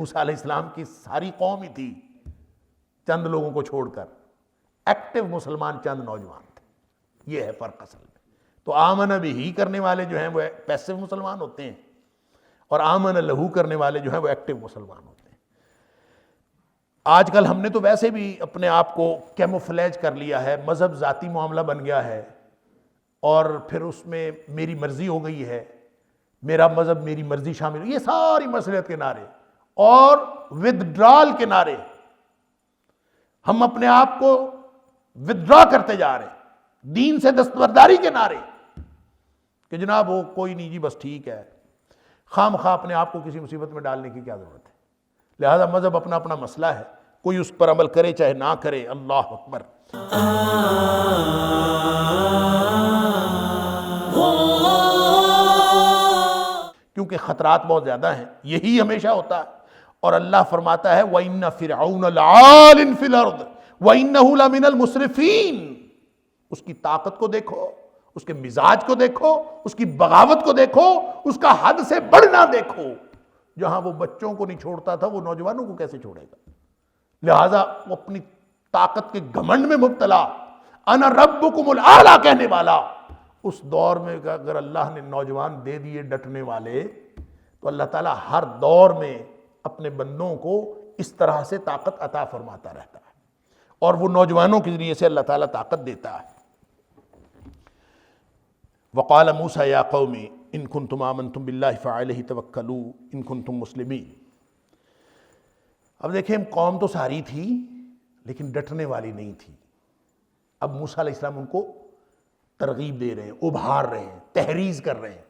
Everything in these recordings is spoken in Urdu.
موسیٰ علیہ السلام کی ساری قوم ہی تھی چند لوگوں کو چھوڑ کر، ایکٹیو مسلمان چند نوجوان تھے. یہ ہے فرق اصل میں. تو آمن بہ کرنے والے جو ہیں وہ پیسو مسلمان ہوتے ہیں، اور آمن لہو کرنے والے جو ہیں وہ ایکٹیو مسلمان ہوتے ہیں. آج کل ہم نے تو ویسے بھی اپنے آپ کو کیموفلیج کر لیا ہے، مذہب ذاتی معاملہ بن گیا ہے، اور پھر اس میں میری مرضی ہو گئی ہے، میرا مذہب میری مرضی شامل. یہ ساری مسئلے کے نعرے اور ودڈرال کے نعرے، ہم اپنے آپ کو ودڈرا کرتے جا رہے ہیں. دین سے دستبرداری کے نعرے کہ جناب وہ کوئی نہیں جی بس ٹھیک ہے، خام خواہ اپنے آپ کو کسی مصیبت میں ڈالنے کی کیا ضرورت ہے. لہذا مذہب اپنا اپنا مسئلہ ہے، کوئی اس پر عمل کرے چاہے نہ کرے. اللہ اکبر. کیونکہ خطرات بہت زیادہ ہیں، یہی ہمیشہ ہوتا ہے. اور اللہ فرماتا ہے وَإِنَّ فِرْعَوْنَ لَعَالٍ فِي الْأَرْضِ وَإِنَّهُ لَمِنَ الْمُسْرِفِينَ. اس کی طاقت کو دیکھو، اس کے مزاج کو دیکھو، اس کی بغاوت کو دیکھو، اس کا حد سے بڑھنا دیکھو. جہاں وہ بچوں کو نہیں چھوڑتا تھا وہ نوجوانوں کو کیسے چھوڑے گا. لہٰذا وہ اپنی طاقت کے گھمنڈ میں مبتلا، انا ربکم الاعلیٰ کہنے والا. اس دور میں اگر اللہ نے نوجوان دے دیے ڈٹنے والے، تو اللہ تعالیٰ ہر دور میں اپنے بندوں کو اس طرح سے طاقت عطا فرماتا رہتا ہے، اور وہ نوجوانوں کے ذریعے سے اللہ تعالیٰ طاقت دیتا ہے. وقال موسیٰ یا قوم ان کنتم آمنتم باللہ فعلیہ توکلوا ان کنتم مسلمین. اب دیکھیں قوم تو ساری تھی لیکن ڈٹنے والی نہیں تھی. اب موسیٰ علیہ السلام ان کو ترغیب دے رہے ہیں، ابھار رہے ہیں، تحریض کر رہے ہیں،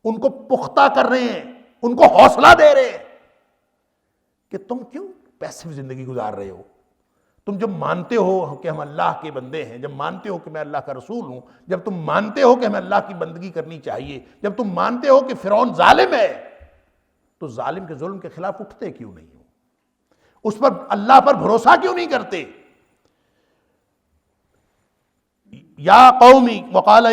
ان کو پختہ کر رہے ہیں، ان کو حوصلہ دے رہے ہیں کہ تم کیوں پیسو زندگی گزار رہے ہو. تم جب مانتے ہو کہ ہم اللہ کے بندے ہیں، جب مانتے ہو کہ میں اللہ کا رسول ہوں، جب تم مانتے ہو کہ ہمیں اللہ کی بندگی کرنی چاہیے، جب تم مانتے ہو کہ فرعون ظالم ہے، تو ظالم کے ظلم کے خلاف اٹھتے کیوں نہیں ہو؟ اس پر اللہ پر بھروسہ کیوں نہیں کرتے؟ یا قومی وقال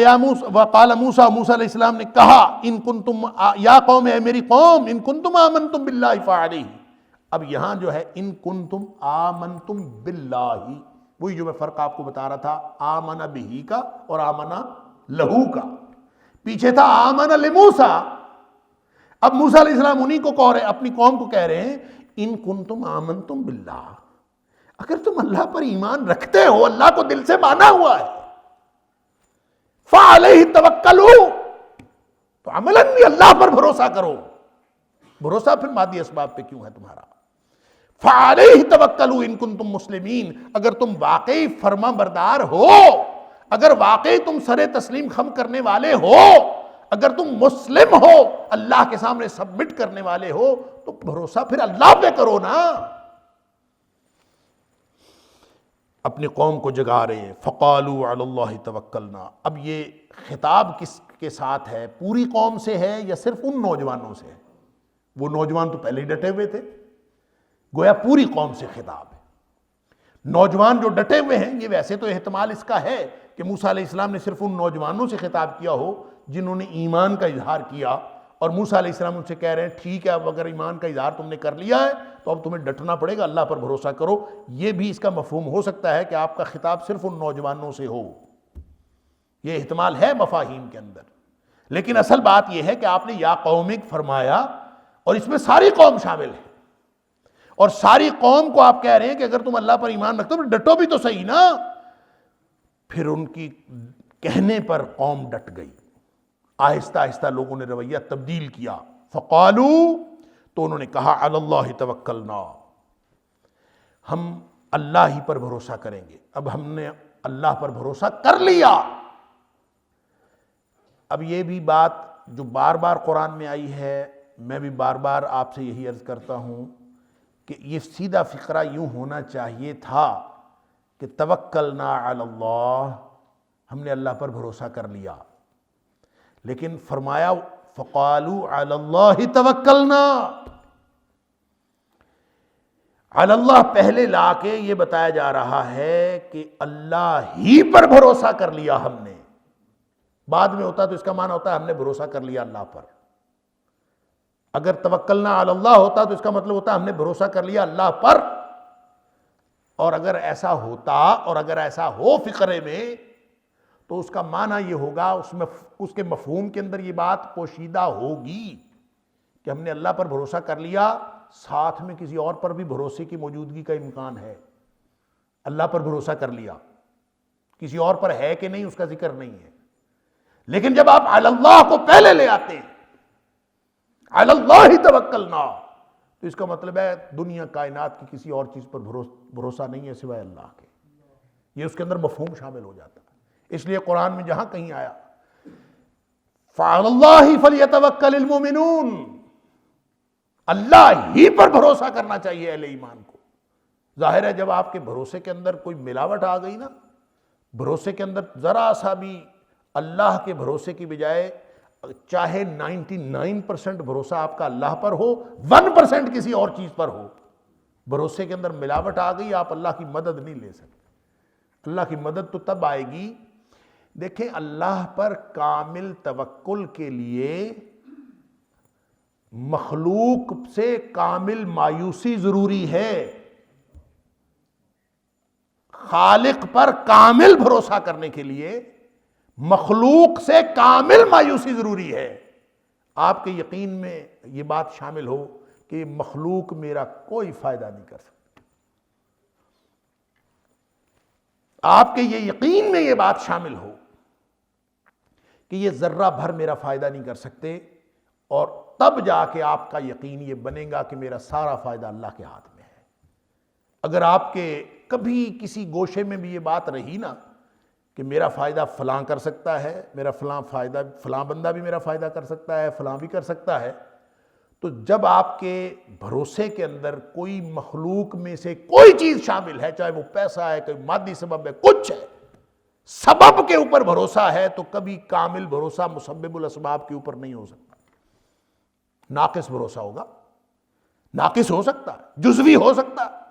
موسیٰ علیہ السلام نے کہا ان کنتم، یا قوم ہے میری قوم، ان کنتم آمنتم باللہ فعلیہ. اب یہاں جو ہے ان کنتم آمنتم باللہ، وہی جو میں فرق آپ کو بتا رہا تھا آمن بہ کا اور آمن لہو کا. پیچھے تھا آمن لموسیٰ. اب موسیٰ علیہ السلام انہی کو کہہ رہے، اپنی قوم کو کہہ رہے ہیں ان کنتم آمنتم باللہ، اگر تم اللہ پر ایمان رکھتے ہو، اللہ کو دل سے مانا ہوا ہے، فعلیہ توکلوا، تو عملاً بھی اللہ پر بھروسہ کرو. بھروسہ پھر مادی اسباب پہ کیوں ہے تمہارا؟ فعلیہ توکلوا ان کنتم مسلمین، اگر تم واقعی فرما بردار ہو، اگر واقعی تم سر تسلیم خم کرنے والے ہو، اگر تم مسلم ہو، اللہ کے سامنے سبمٹ کرنے والے ہو، تو بھروسہ پھر اللہ پہ کرو نا. اپنی قوم کو جگا رہے ہیں فقالوا علی اللہ توکلنا. اب یہ خطاب کس کے ساتھ ہے؟ پوری قوم سے ہے یا صرف ان نوجوانوں سے ہے؟ وہ نوجوان تو پہلے ہی ڈٹے ہوئے تھے، گویا پوری قوم سے خطاب ہے. نوجوان جو ڈٹے ہوئے ہیں، یہ ویسے تو احتمال اس کا ہے کہ موسیٰ علیہ السلام نے صرف ان نوجوانوں سے خطاب کیا ہو جنہوں نے ایمان کا اظہار کیا، اور موسیٰ علیہ السلام ان سے کہہ رہے ہیں ٹھیک ہے اب اگر ایمان کا اظہار تم نے کر لیا ہے تو اب تمہیں ڈٹنا پڑے گا، اللہ پر بھروسہ کرو. یہ بھی اس کا مفہوم ہو سکتا ہے کہ آپ کا خطاب صرف ان نوجوانوں سے ہو، یہ احتمال ہے مفاہیم کے اندر. لیکن اصل بات یہ ہے کہ آپ نے یا قومک فرمایا اور اس میں ساری قوم شامل ہے، اور ساری قوم کو آپ کہہ رہے ہیں کہ اگر تم اللہ پر ایمان رکھتے ہو ڈٹو بھی تو صحیح نا. پھر ان کی کہنے پر قوم ڈٹ گئی، آہستہ آہستہ لوگوں نے رویہ تبدیل کیا. فقالوا، تو انہوں نے کہا علی اللہ توکلنا، ہم اللہ ہی پر بھروسہ کریں گے. اب ہم نے اللہ پر بھروسہ کر لیا. اب یہ بھی بات جو بار بار قرآن میں آئی ہے، میں بھی بار بار آپ سے یہی عرض کرتا ہوں کہ یہ سیدھا فقرہ یوں ہونا چاہیے تھا کہ توکلنا علی اللہ، ہم نے اللہ پر بھروسہ کر لیا. لیکن فرمایا فقالوا علی اللہ توکلنا، علی اللہ پہلے لا کے یہ بتایا جا رہا ہے کہ اللہ ہی پر بھروسہ کر لیا ہم نے. بعد میں ہوتا تو اس کا معنی ہوتا ہے ہم نے بھروسہ کر لیا اللہ پر. اگر توکلنا علی اللہ ہوتا تو اس کا مطلب ہوتا ہم نے بھروسہ کر لیا اللہ پر، اور اگر ایسا ہوتا اور اگر ایسا ہو فقرے میں تو اس کا معنی یہ ہوگا، اس کے مفہوم کے اندر یہ بات پوشیدہ ہوگی کہ ہم نے اللہ پر بھروسہ کر لیا، ساتھ میں کسی اور پر بھی بھروسے کی موجودگی کا امکان ہے۔ اللہ پر بھروسہ کر لیا، کسی اور پر ہے کہ نہیں اس کا ذکر نہیں ہے، لیکن جب آپ علی اللہ کو پہلے لے آتے ہیں، علی اللہ توکلنا، تو اس کا مطلب ہے دنیا کائنات کی کسی اور چیز پر بھروسہ نہیں ہے سوائے اللہ کے، یہ اس کے اندر مفہوم شامل ہو جاتا ہے۔ اس لیے قرآن میں جہاں کہیں آیا فَعَلَى اللَّهِ فَلْيَتَوَكَّلِ الْمُؤْمِنُونَ، اللہ ہی پر بھروسہ کرنا چاہیے اہل ایمان کو۔ ظاہر ہے جب آپ کے بھروسے کے اندر کوئی ملاوٹ آ گئی نا، بھروسے کے اندر ذرا سا بھی اللہ کے بھروسے کی بجائے چاہے 99% بھروسہ آپ کا اللہ پر ہو، 1% کسی اور چیز پر ہو، بھروسے کے اندر ملاوٹ آ گئی، آپ اللہ کی مدد نہیں لے سکتے۔ اللہ کی مدد تو تب آئے گی، دیکھیں اللہ پر کامل توکل کے لیے مخلوق سے کامل مایوسی ضروری ہے، خالق پر کامل بھروسہ کرنے کے لیے مخلوق سے کامل مایوسی ضروری ہے۔ آپ کے یقین میں یہ بات شامل ہو کہ مخلوق میرا کوئی فائدہ نہیں کر سکتا، آپ کے یہ یقین میں یہ بات شامل ہو کہ یہ ذرہ بھر میرا فائدہ نہیں کر سکتے، اور تب جا کے آپ کا یقین یہ بنے گا کہ میرا سارا فائدہ اللہ کے ہاتھ میں ہے۔ اگر آپ کے کبھی کسی گوشے میں بھی یہ بات رہی نا کہ میرا فائدہ فلاں کر سکتا ہے، میرا فلاں بندہ بھی میرا فائدہ کر سکتا ہے، فلاں بھی کر سکتا ہے، تو جب آپ کے بھروسے کے اندر کوئی مخلوق میں سے کوئی چیز شامل ہے، چاہے وہ پیسہ ہے، کوئی مادی سبب ہے، کچھ ہے، سبب کے اوپر بھروسہ ہے، تو کبھی کامل بھروسہ مسبب الاسباب کے اوپر نہیں ہو سکتا، ناقص بھروسہ ہوگا، ناقص ہو سکتا ہے، جزوی ہو سکتا ہے۔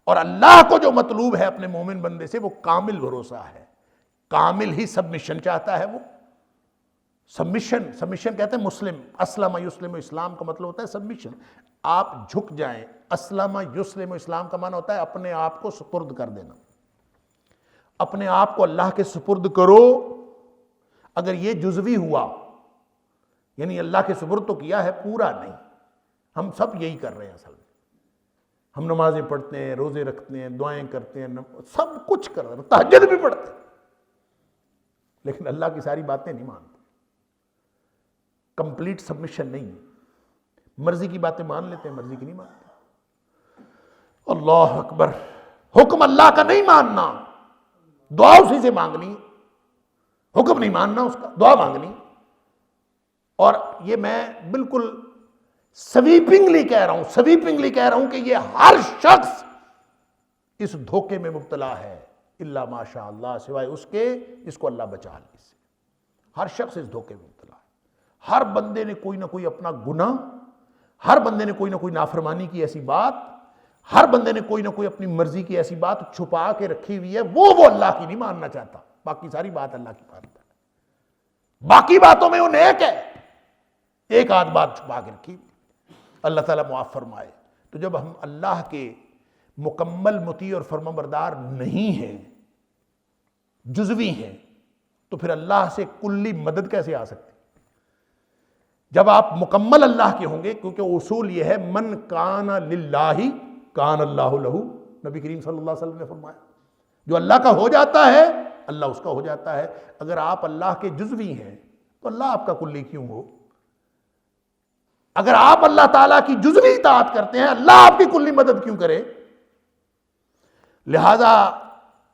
اور اللہ کو جو مطلوب ہے اپنے مومن بندے سے وہ کامل بھروسہ ہے، کامل ہی سبمیشن چاہتا ہے وہ۔ سبمیشن کہتے ہیں مسلم، اسلم یسلم، اسلام کا مطلب ہوتا ہے سبمیشن، آپ جھک جائیں۔ اسلم یسلم، اسلام کا معنی ہوتا ہے اپنے آپ کو سپرد کر دینا، اپنے آپ کو اللہ کے سپرد کرو۔ اگر یہ جزوی ہوا، یعنی اللہ کے سپرد تو کیا ہے، پورا نہیں، ہم سب یہی کر رہے ہیں اصل میں، ہم نمازیں پڑھتے ہیں، روزے رکھتے ہیں، دعائیں کرتے ہیں، سب کچھ کر رہے ہیں، تہجد بھی پڑھتے ہیں، لیکن اللہ کی ساری باتیں نہیں مانتے، کمپلیٹ سبمیشن نہیں ہے، مرضی کی باتیں مان لیتے ہیں، مرضی کی نہیں مانتے۔ اللہ اکبر، حکم اللہ کا نہیں ماننا، دعا اسی سے مانگنی، حکم نہیں ماننا اس کا، دعا مانگنی۔ اور یہ میں بالکل سویپنگلی کہہ رہا ہوں کہ یہ ہر شخص اس دھوکے میں مبتلا ہے، الا ماشاء اللہ، سوائے اس کے جس کو اللہ بچا لے سے۔ ہر شخص اس دھوکے میں مبتلا ہے، ہر بندے نے کوئی نہ کوئی اپنا گناہ، ہر بندے نے کوئی نہ کوئی نافرمانی کی ایسی بات، ہر بندے نے کوئی نہ کوئی اپنی مرضی کی ایسی بات چھپا کے رکھی ہوئی ہے، وہ اللہ کی نہیں ماننا چاہتا، باقی ساری بات اللہ کی مانتا ہے، باقی باتوں میں وہ نیک ہے، ایک آدھ بات چھپا کے رکھی ہوئی۔ اللہ تعالیٰ معاف فرمائے۔ تو جب ہم اللہ کے مکمل مطیع اور فرمانبردار نہیں ہیں، جزوی ہیں، تو پھر اللہ سے کلی مدد کیسے آ سکتی؟ جب آپ مکمل اللہ کے ہوں گے، کیونکہ اصول یہ ہے من کان للہ کان اللہ لہو، نبی کریم صلی اللہ علیہ وسلم نے فرمایا، جو اللہ کا ہو جاتا ہے اللہ اس کا ہو جاتا ہے۔ اگر آپ اللہ کے جزوی ہیں تو اللہ آپ کا کلی کیوں ہو؟ اگر آپ اللہ تعالیٰ کی جزوی اطاعت کرتے ہیں، اللہ آپ کی کلی مدد کیوں کرے؟ لہذا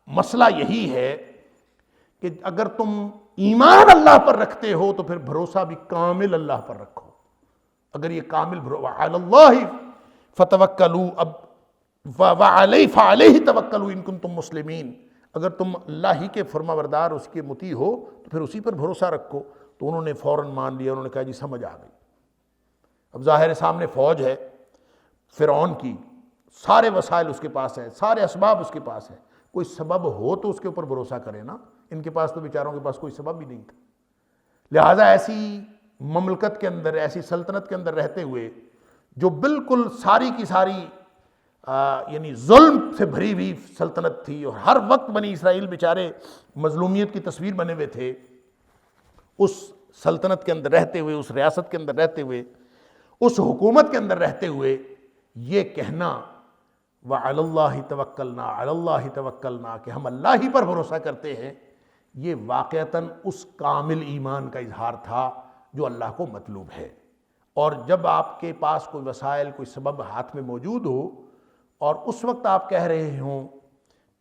مسئلہ یہی ہے کہ اگر تم ایمان اللہ پر رکھتے ہو تو پھر بھروسہ بھی کامل اللہ پر رکھو۔ اگر یہ کامل علی اللہ فتوکلوا، فعلیہ توکلوا ان کنتم مسلمین، اگر تم اللہ ہی کے فرما بردار، اس کے مطیع ہو تو پھر اسی پر بھروسہ رکھو۔ تو انہوں نے فوراً مان لیا، انہوں نے کہا جی سمجھ آ گئی۔ اب ظاہر سامنے فوج ہے فرعون کی، سارے وسائل اس کے پاس ہیں، سارے اسباب اس کے پاس ہیں، کوئی سبب ہو تو اس کے اوپر بھروسہ کرے نا، ان کے پاس تو بیچاروں کے پاس کوئی سبب بھی نہیں تھا۔ لہٰذا ایسی مملکت کے اندر، ایسی سلطنت کے اندر رہتے ہوئے جو بالکل ساری کی ساری یعنی ظلم سے بھری ہوئی سلطنت تھی، اور ہر وقت بنی اسرائیل بیچارے مظلومیت کی تصویر بنے ہوئے تھے، اس سلطنت کے اندر رہتے ہوئے، اس ریاست کے اندر رہتے ہوئے، اس حکومت کے اندر رہتے ہوئے یہ کہنا وَعَلَى اللَّهِ تَوَكَّلْنَا عَلَى اللَّهِ تَوَكَّلْنَا کہ ہم اللہ ہی پر بھروسہ کرتے ہیں، یہ واقعتاً اس کامل ایمان کا اظہار تھا جو اللہ کو مطلوب ہے۔ اور جب آپ کے پاس کوئی وسائل، کوئی سبب ہاتھ میں موجود ہو اور اس وقت آپ کہہ رہے ہوں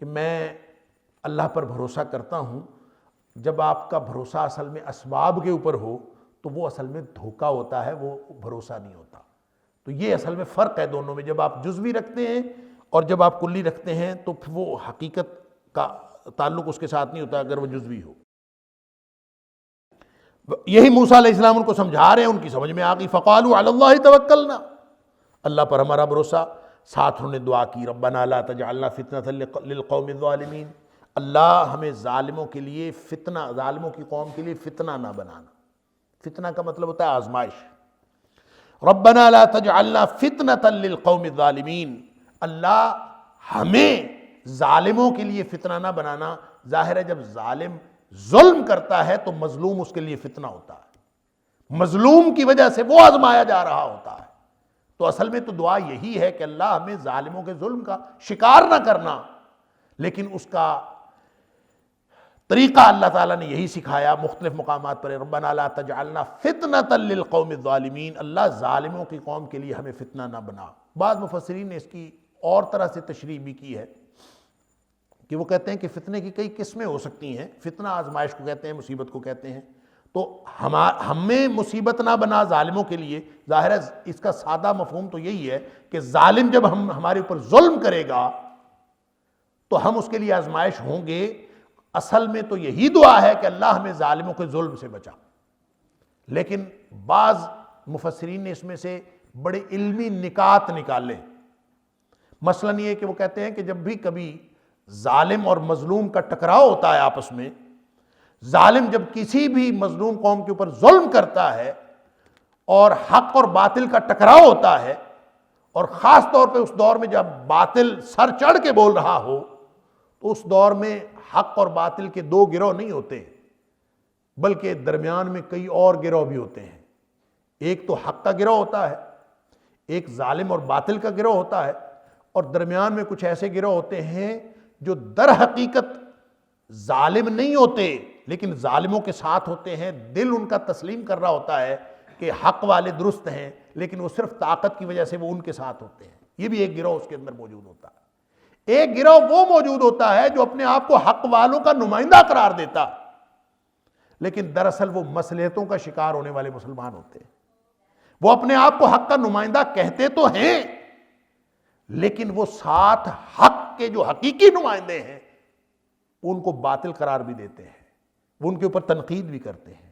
کہ میں اللہ پر بھروسہ کرتا ہوں، جب آپ کا بھروسہ اصل میں اسباب کے اوپر ہو تو وہ اصل میں دھوکہ ہوتا ہے، وہ بھروسہ نہیں ہوتا۔ تو یہ اصل میں فرق ہے دونوں میں، جب آپ جزوی رکھتے ہیں اور جب آپ کلی رکھتے ہیں تو پھر وہ حقیقت کا تعلق اس کے ساتھ نہیں ہوتا اگر وہ جزوی ہو۔ یہی موسیٰ علیہ السلام ان کو سمجھا رہے ہیں، ان کی سمجھ میں آ گئی، فَقَالُوا عَلَى اللَّهِ تَوَكَّلْنَا، اللہ پر ہمارا بھروسہ۔ ساتھ انہوں نے دعا کی رَبَّنَا لَا تَجْعَلْنَا فِتْنَةً لِلْقَوْمِ الظَّالِمِينَ، اللہ ہمیں ظالموں کے لیے فتنہ، ظالموں کی قوم کے لیے فتنہ نہ بنانا۔ فتنہ کا مطلب ہوتا ہے آزمائش۔ رَبَّنَا لَا تَجْعَلْنَا فِتْنَةً لِلْقَوْمِ الظَّالِمِينَ، اللہ ہمیں ظالموں کے لیے فتنہ نہ بنانا۔ ظاہر ہے جب ظالم ظلم کرتا ہے تو مظلوم اس کے لیے فتنہ ہوتا ہے، مظلوم کی وجہ سے وہ آزمایا جا رہا ہوتا ہے۔ تو اصل میں تو دعا یہی ہے کہ اللہ ہمیں ظالموں کے ظلم کا شکار نہ کرنا، لیکن اس کا طریقہ اللہ تعالیٰ نے یہی سکھایا مختلف مقامات پر، ربنا لا تجعلنا فتنة للقوم الظالمین، اللہ ظالموں کی قوم کے لیے ہمیں فتنہ نہ بنا۔ بعض مفسرین نے اس کی اور طرح سے تشریح بھی کی ہے کہ وہ کہتے ہیں کہ فتنے کی کئی قسمیں ہو سکتی ہیں، فتنہ آزمائش کو کہتے ہیں، مصیبت کو کہتے ہیں، تو ہمیں مصیبت نہ بنا ظالموں کے لیے۔ ظاہر ہے اس کا سادہ مفہوم تو یہی ہے کہ ظالم جب ہمارے اوپر ظلم کرے گا تو ہم اس کے لیے آزمائش ہوں گے۔ اصل میں تو یہی دعا ہے کہ اللہ ہمیں ظالموں کے ظلم سے بچا، لیکن بعض مفسرین نے اس میں سے بڑے علمی نکات نکالے۔ مثلاً یہ کہ وہ کہتے ہیں کہ جب بھی کبھی ظالم اور مظلوم کا ٹکراؤ ہوتا ہے آپس میں، ظالم جب کسی بھی مظلوم قوم کے اوپر ظلم کرتا ہے اور حق اور باطل کا ٹکراؤ ہوتا ہے، اور خاص طور پہ اس دور میں جب باطل سر چڑھ کے بول رہا ہو، تو اس دور میں حق اور باطل کے دو گروہ نہیں ہوتے، بلکہ درمیان میں کئی اور گروہ بھی ہوتے ہیں۔ ایک تو حق کا گروہ ہوتا ہے، ایک ظالم اور باطل کا گروہ ہوتا ہے، اور درمیان میں کچھ ایسے گروہ ہوتے ہیں جو در حقیقت ظالم نہیں ہوتے لیکن ظالموں کے ساتھ ہوتے ہیں، دل ان کا تسلیم کر رہا ہوتا ہے کہ حق والے درست ہیں، لیکن وہ صرف طاقت کی وجہ سے وہ ان کے ساتھ ہوتے ہیں۔ یہ بھی ایک گروہ اس کے اندر موجود ہوتا ہے۔ ایک گروہ وہ موجود ہوتا ہے جو اپنے آپ کو حق والوں کا نمائندہ قرار دیتا، لیکن دراصل وہ مصلحتوں کا شکار ہونے والے مسلمان ہوتے ہیں۔ وہ اپنے آپ کو حق کا نمائندہ کہتے تو ہیں، لیکن وہ ساتھ حق کے جو حقیقی نمائندے ہیں ان کو باطل قرار بھی دیتے ہیں، وہ ان کے اوپر تنقید بھی کرتے ہیں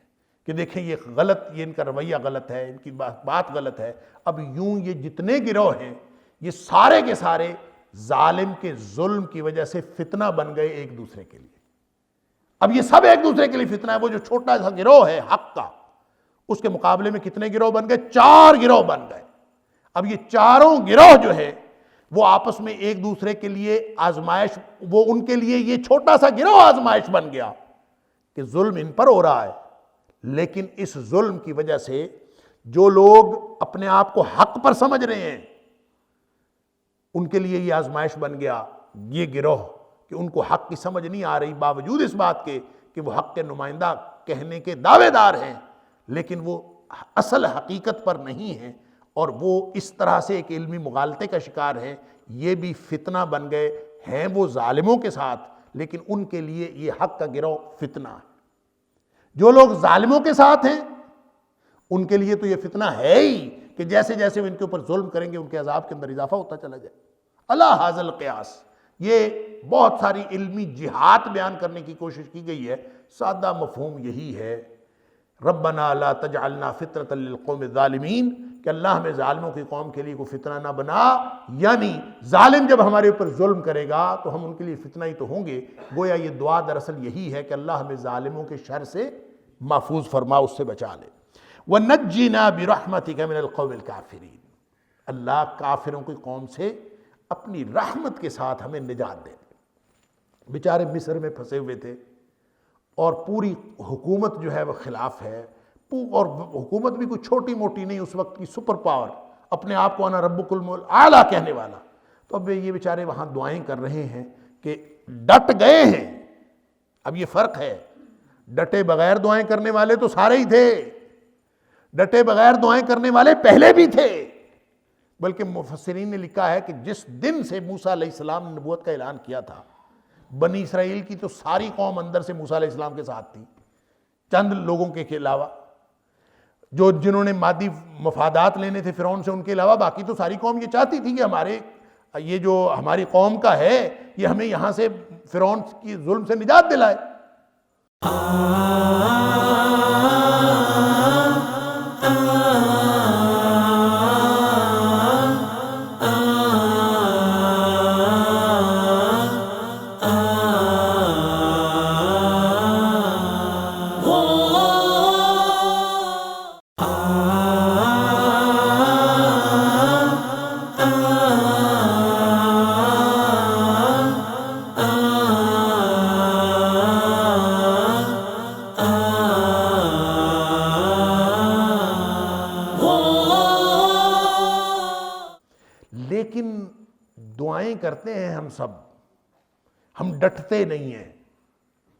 کہ دیکھیں یہ غلط، یہ ان کا رویہ غلط ہے، ان کی بات غلط ہے۔ اب یوں یہ جتنے گروہ ہیں یہ سارے کے سارے ظالم کے ظلم کی وجہ سے فتنہ بن گئے ایک دوسرے کے لیے۔ اب یہ سب ایک دوسرے کے لیے فتنہ ہے۔ وہ جو چھوٹا سا گروہ ہے حق کا، اس کے مقابلے میں کتنے گروہ بن گئے؟ 4 گروہ بن گئے۔ اب یہ چاروں گروہ جو ہے وہ آپس میں ایک دوسرے کے لیے آزمائش، وہ ان کے لیے یہ چھوٹا سا گروہ آزمائش بن گیا کہ ظلم ان پر ہو رہا ہے، لیکن اس ظلم کی وجہ سے جو لوگ اپنے آپ کو حق پر سمجھ رہے ہیں ان کے لیے یہ آزمائش بن گیا، یہ گروہ کہ ان کو حق کی سمجھ نہیں آ رہی، باوجود اس بات کے کہ وہ حق کے نمائندہ کہنے کے دعوے دار ہیں، لیکن وہ اصل حقیقت پر نہیں ہیں، اور وہ اس طرح سے ایک علمی مغالطے کا شکار ہیں۔ یہ بھی فتنہ بن گئے ہیں، وہ ظالموں کے ساتھ، لیکن ان کے لیے یہ حق کا گروہ فتنہ ہے۔ جو لوگ ظالموں کے ساتھ ہیں ان کے لیے تو یہ فتنہ ہے ہی کہ جیسے جیسے وہ ان کے اوپر ظلم کریں گے ان کے عذاب کے اندر اضافہ ہوتا چلا جائے۔ اللہ حاضر القیاس، یہ بہت ساری علمی جہات بیان کرنے کی کوشش کی گئی ہے، سادہ مفہوم یہی ہے، ربنا لا تجعلنا فتنة للقوم الظالمین، کہ اللہ ہمیں ظالموں کی قوم کے لیے کوئی فتنہ نہ بنا، یعنی ظالم جب ہمارے اوپر ظلم کرے گا تو ہم ان کے لیے فتنہ ہی تو ہوں گے۔ گویا یہ دعا دراصل یہی ہے کہ اللہ ہمیں ظالموں کے شر سے محفوظ فرما، اس سے بچا لے۔ وَنَجِّنَا بِرَحْمَتِكَ مِنَ الْقَوْمِ الْكَافِرِينَ، اللہ کافروں کی قوم سے اپنی رحمت کے ساتھ ہمیں نجات دے دے۔ بیچارے مصر میں پھنسے ہوئے تھے اور پوری حکومت جو ہے وہ خلاف ہے، اور حکومت بھی کوئی چھوٹی موٹی نہیں، اس وقت کی سپر پاور، اپنے آپ کو انا ربکم الاعلیٰ کہنے والا۔ تو اب یہ بیچارے وہاں دعائیں کر رہے ہیں کہ ڈٹ گئے ہیں۔ اب یہ فرق ہے، ڈٹے بغیر دعائیں کرنے والے تو سارے ہی تھے، ڈٹے بغیر دعائیں کرنے والے پہلے بھی تھے، بلکہ مفسرین نے لکھا ہے کہ جس دن سے موسیٰ علیہ السلام نے نبوت کا اعلان کیا تھا، بنی اسرائیل کی تو ساری قوم اندر سے موسیٰ علیہ السلام کے ساتھ تھی، چند لوگوں کے علاوہ، جنہوں نے مادی مفادات لینے تھے فرعون سے، ان کے علاوہ باقی تو ساری قوم یہ چاہتی تھی کہ یہ جو ہماری قوم کا ہے یہ ہمیں یہاں سے فرعون کی ظلم سے نجات دلائے۔ لیکن دعائیں کرتے ہیں ہم سب، ہم ڈٹتے نہیں ہیں۔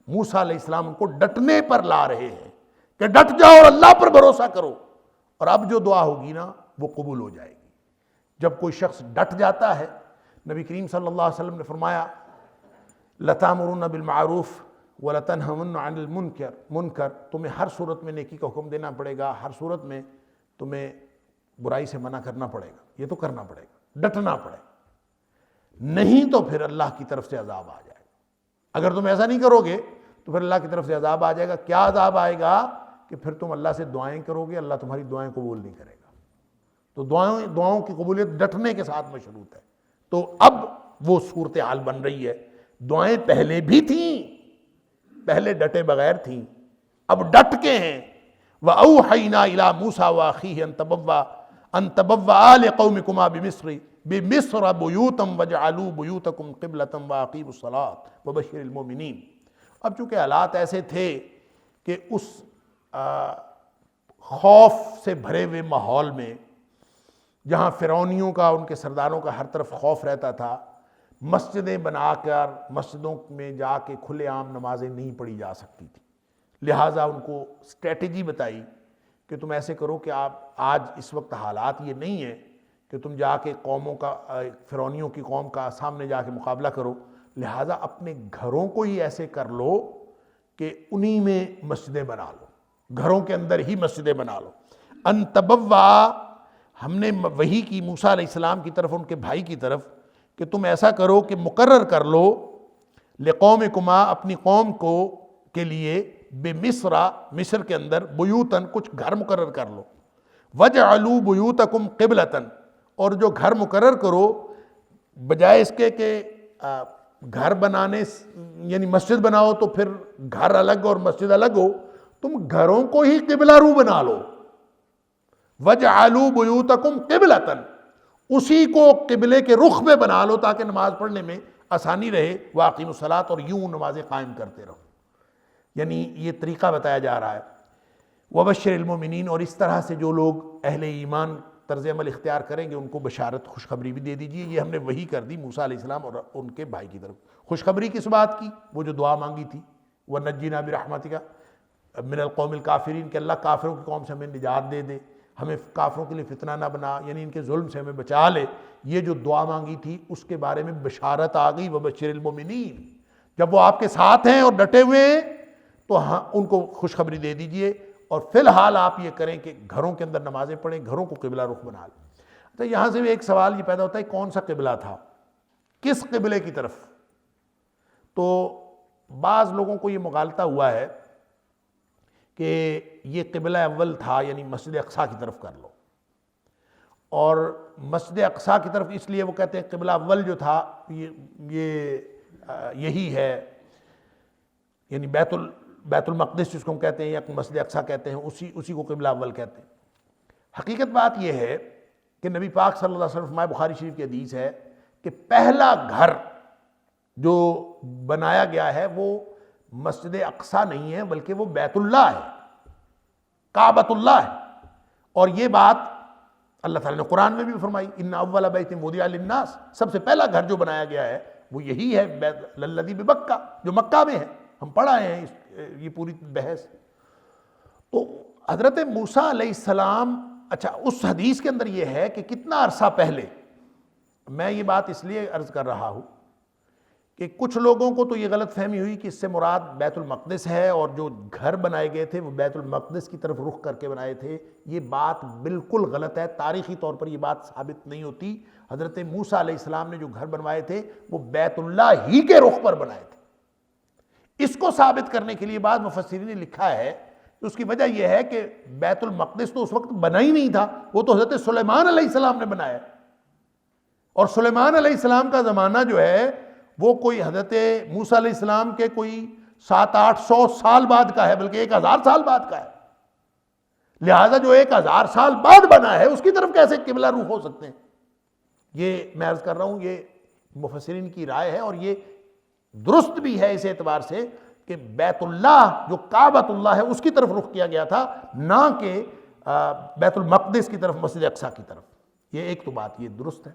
موسیٰ علیہ السلام ان کو ڈٹنے پر لا رہے ہیں کہ ڈٹ جاؤ اور اللہ پر بھروسہ کرو، اور اب جو دعا ہوگی نا وہ قبول ہو جائے گی۔ جب کوئی شخص ڈٹ جاتا ہے، نبی کریم صلی اللہ علیہ وسلم نے فرمایا لَتَأْمُرُنَّ بِالْمَعْرُوفِ وَلَتَنْهُونَ عَنِ الْمُنْكَرِ، تمہیں ہر صورت میں نیکی کا حکم دینا پڑے گا، ہر صورت میں تمہیں برائی سے منع کرنا پڑے گا، یہ تو کرنا پڑے گا، ڈٹنا پڑے گا، نہیں تو پھر اللہ کی طرف سے عذاب آ جائے گا۔ اگر تم ایسا نہیں کرو گے تو پھر اللہ کی طرف سے عذاب آ جائے گا۔ کیا عذاب آئے گا؟ کہ پھر تم اللہ سے دعائیں کرو گے، اللہ تمہاری دعائیں قبول نہیں کرے گا۔ تو دعاؤں کی قبولیت ڈٹنے کے ساتھ مشروط ہے۔ تو اب وہ صورتحال بن رہی ہے، دعائیں پہلے بھی تھیں، پہلے ڈٹے بغیر تھیں، اب ڈٹ کے ہیں۔ وَأَوْحَيْنَا إِلَىٰ مُوسَىٰ وَأَخِيهِ أَن تَبَوَّآ لِقَوْمِكُمَا بِمِصْرَ بُيُوتًا وَاجْعَلُوا بُيُوتَكُمْ قِبْلَةً وَأَقِیمُوا الصَّلَاةَ وَبَشِّرِ الْمُؤْمِنِينَ۔ اب چونکہ حالات ایسے تھے کہ اس خوف سے بھرے ہوئے ماحول میں، جہاں فرعونیوں کا، ان کے سرداروں کا ہر طرف خوف رہتا تھا، مسجدیں بنا کر مسجدوں میں جا کے کھلے عام نمازیں نہیں پڑھی جا سکتی تھی، لہٰذا ان کو اسٹریٹجی بتائی کہ تم ایسے کرو کہ آپ آج اس وقت حالات یہ نہیں ہیں کہ تم جا کے قوموں کا، فرعونیوں کی قوم کا سامنے جا کے مقابلہ کرو، لہٰذا اپنے گھروں کو ہی ایسے کر لو کہ انہی میں مسجدیں بنا لو، گھروں کے اندر ہی مسجدیں بنا لو۔ ان تبوا، ہم نے وحی کی موسیٰ علیہ السلام کی طرف، ان کے بھائی کی طرف، کہ تم ایسا کرو کہ مقرر کر لو لقومکما، اپنی قوم کو کے لیے، بمصر، مصر کے اندر، بیوتن، کچھ گھر مقرر کر لو، وجعلوا بیوتکم قبلۃ، اور جو گھر مقرر کرو بجائے اس کے کہ گھر بنانے یعنی مسجد بناؤ تو پھر گھر الگ اور مسجد الگ ہو، تم گھروں کو ہی قبلہ رو بنا لو۔ وَجْعَلُوا بُيُوتَكُمْ قِبْلَةً، اسی کو قبلے کے رخ میں بنا لو تاکہ نماز پڑھنے میں آسانی رہے، وَأَقِیمُوا الصَّلَاةَ، اور یوں نمازیں قائم کرتے رہو۔ یعنی یہ طریقہ بتایا جا رہا ہے۔ وَبَشِّرِ الْمُؤْمِنِينَ، اور اس طرح سے جو لوگ اہل ایمان طرز عمل اختیار کریں گے ان کو بشارت، خوشخبری بھی دے دیجیے۔ یہ ہم نے وحی کر دی موسیٰ علیہ السلام اور ان کے بھائی کی طرف۔ خوشخبری کس بات کی؟ وہ جو دعا مانگی تھی، وَنَجِّنَا بِرَحْمَتِكَ مِنَ الْقَوْمِ الْكَافِرِينَ، کہ اللہ کافروں کی قوم سے ہمیں نجات دے دے، ہمیں کافروں کے لیے فتنہ نہ بنا، یعنی ان کے ظلم سے ہمیں بچا لے۔ یہ جو دعا مانگی تھی اس کے بارے میں بشارت آ گئی، وَبَشِّرِ الْمُؤْمِنِينَ، جب وہ آپ کے ساتھ ہیں اور ڈٹے ہوئے ہیں تو ہاں ان کو خوشخبری دے دیجئے، اور فی الحال آپ یہ کریں کہ گھروں کے اندر نمازیں پڑھیں، گھروں کو قبلہ رخ بنا لیں۔ تو یہاں سے بھی ایک سوال یہ پیدا ہوتا ہے، کون سا قبلہ تھا، کس قبلے کی طرف؟ تو بعض لوگوں کو یہ مغالطہ ہوا ہے کہ یہ قبلہ اول تھا، یعنی مسجد اقصیٰ کی طرف کر لو، اور مسجد اقصیٰ کی طرف اس لیے وہ کہتے ہیں قبلہ اول جو تھا یہی ہے، یعنی بیت بیت المقدس جس کو ہم کہتے ہیں یا مسجد اقصیٰ کہتے ہیں، اسی کو قبلہ اول کہتے ہیں۔ حقیقت بات یہ ہے کہ نبی پاک صلی اللہ علیہ وسلم فرمائے، بخاری شریف کی حدیث ہے کہ پہلا گھر جو بنایا گیا ہے وہ مسجد اقصیٰ نہیں ہے بلکہ وہ بیت اللہ ہے، کعبۃ اللہ ہے۔ اور یہ بات اللہ تعالیٰ نے قرآن میں بھی فرمائی، ان اول بیت وضع للناس، سب سے پہلا گھر جو بنایا گیا ہے وہ یہی ہے، بیت الذی ببکہ، جو مکہ میں ہے۔ ہم پڑھا ہے یہ پوری بحث۔ تو حضرت موسیٰ علیہ السلام، اچھا اس حدیث کے اندر یہ ہے کہ کتنا عرصہ پہلے، میں یہ بات اس لیے عرض کر رہا ہوں کہ کچھ لوگوں کو تو یہ غلط فہمی ہوئی کہ اس سے مراد بیت المقدس ہے، اور جو گھر بنائے گئے تھے وہ بیت المقدس کی طرف رخ کر کے بنائے تھے۔ یہ بات بالکل غلط ہے، تاریخی طور پر یہ بات ثابت نہیں ہوتی۔ حضرت موسیٰ علیہ السلام نے جو گھر بنوائے تھے وہ بیت اللہ ہی کے رخ پر بنائے تھے۔ اس کو ثابت کرنے کے لیے بعض مفسرین نے لکھا ہے کہ اس کی وجہ یہ ہے کہ بیت المقدس تو اس وقت بنا ہی نہیں تھا، وہ تو حضرت سلیمان علیہ السلام نے بنایا، اور سلیمان علیہ السلام کا زمانہ جو ہے وہ کوئی حضرت موسیٰ علیہ السلام کے کوئی 700-800 سال بعد کا ہے، بلکہ 1000 سال بعد کا ہے۔ لہٰذا جو 1000 سال بعد بنا ہے اس کی طرف کیسے قبلہ روح ہو سکتے ہیں؟ یہ میں عرض کر رہا ہوں، یہ مفسرین کی رائے ہے، اور یہ درست بھی ہے اس اعتبار سے کہ بیت اللہ جو کعبۃ اللہ ہے اس کی طرف رخ کیا گیا تھا، نہ کہ بیت المقدس کی طرف، مسجد اقصیٰ کی طرف۔ یہ ایک تو بات یہ درست ہے۔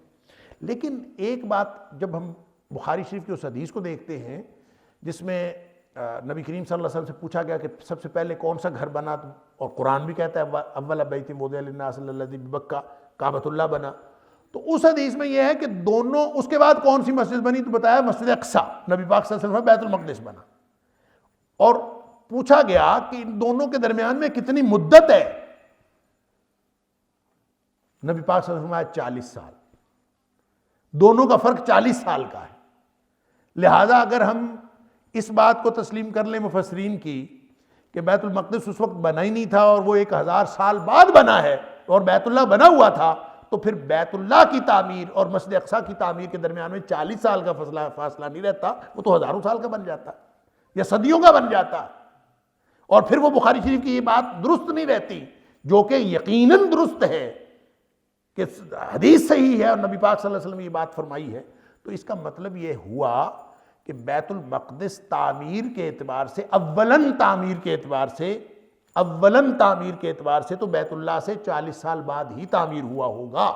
لیکن ایک بات، جب ہم بخاری شریف کی اس حدیث کو دیکھتے ہیں جس میں نبی کریم صلی اللہ علیہ وسلم سے پوچھا گیا کہ سب سے پہلے کون سا گھر بنا، اور قرآن بھی کہتا ہے اول بیت وضع للناس الذی ببکہ، کعبۃ اللہ بنا، تو اس حدیث میں یہ ہے کہ دونوں، اس کے بعد کون سی مسجد بنی تو بتایا مسجد اقصیٰ، نبی پاک صلی اللہ علیہ وسلم بیت المقدس بنا، اور پوچھا گیا کہ ان دونوں کے درمیان میں کتنی مدت ہے، نبی پاک صلی اللہ علیہ وسلم 40 سال، دونوں کا فرق 40 سال کا ہے۔ لہٰذا اگر ہم اس بات کو تسلیم کر لیں مفسرین کی کہ بیت المقدس اس وقت بنا ہی نہیں تھا اور وہ 1000 سال بعد بنا ہے اور بیت اللہ بنا ہوا تھا، تو پھر بیت اللہ کی تعمیر اور مسجد اقصیٰ کی تعمیر کے درمیان میں 40 سال کا فاصلہ نہیں رہتا، وہ تو ہزاروں سال کا بن جاتا یا صدیوں کا بن جاتا، اور پھر وہ بخاری شریف کی یہ بات درست نہیں رہتی، جو کہ یقیناً درست ہے کہ حدیث صحیح ہے اور نبی پاک صلی اللہ علیہ وسلم نے یہ بات فرمائی ہے۔ تو اس کا مطلب یہ ہوا کہ بیت المقدس تعمیر کے اعتبار سے، اولن تعمیر کے اعتبار سے تو بیت اللہ سے 40 سال بعد ہی تعمیر ہوا ہوگا،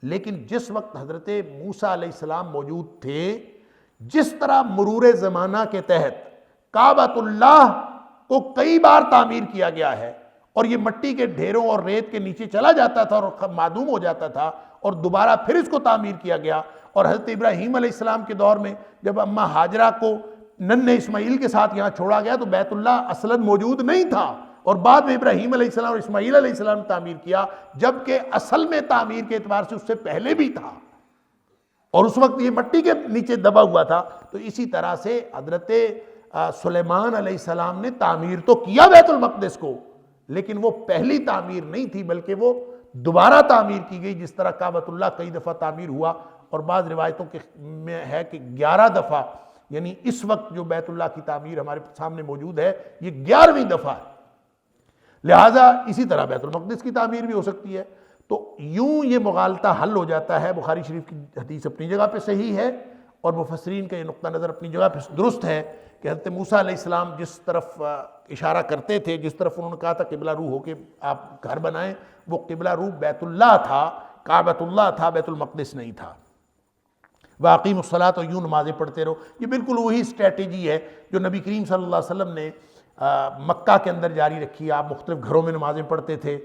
لیکن جس وقت حضرت موسیٰ علیہ السلام موجود تھے، جس طرح مرور زمانہ کے تحت کعبۃ اللہ کو کئی بار تعمیر کیا گیا ہے، اور یہ مٹی کے ڈھیروں اور ریت کے نیچے چلا جاتا تھا اور معدوم ہو جاتا تھا، اور دوبارہ پھر اس کو تعمیر کیا گیا، اور حضرت ابراہیم علیہ السلام کے دور میں جب اماں ہاجرہ کو ننھے اسماعیل کے ساتھ یہاں چھوڑا گیا تو بیت اللہ اصلاً موجود نہیں تھا، اور بعد میں ابراہیم علیہ السلام اور اسماعیل علیہ السلام نے تعمیر کیا، جبکہ اصل میں تعمیر کے اعتبار سے اس سے پہلے بھی تھا، اور اس وقت یہ مٹی کے نیچے دبا ہوا تھا۔ تو اسی طرح سے حضرت سلیمان علیہ السلام نے تعمیر تو کیا بیت المقدس کو، لیکن وہ پہلی تعمیر نہیں تھی، بلکہ وہ دوبارہ تعمیر کی گئی، جس طرح کعبۃ اللہ کئی دفعہ تعمیر ہوا، اور بعض روایتوں میں ہے کہ 11 دفعہ، یعنی اس وقت جو بیت اللہ کی تعمیر ہمارے سامنے موجود ہے یہ 11ویں دفعہ ہے۔ لہٰذا اسی طرح بیت المقدس کی تعمیر بھی ہو سکتی ہے۔ تو یوں یہ مغالطہ حل ہو جاتا ہے۔ بخاری شریف کی حدیث اپنی جگہ پہ صحیح ہے، اور مفسرین کا یہ نقطہ نظر اپنی جگہ پہ درست ہے کہ حضرت موسیٰ علیہ السلام جس طرف اشارہ کرتے تھے، جس طرف انہوں نے کہا تھا قبلہ رو ہو کے آپ گھر بنائیں، وہ قبلہ رو بیت اللہ تھا، کعبۃ اللہ تھا، بیت المقدس نہیں تھا۔ وَأَقِیمُوا الصَّلَاةَ، اور یوں نمازیں پڑھتے رہو۔ یہ بالکل وہی اسٹریٹجی ہے جو نبی کریم صلی اللہ علیہ وسلم نے مکہ کے اندر جاری رکھی۔ آپ مختلف گھروں میں نمازیں پڑھتے تھے،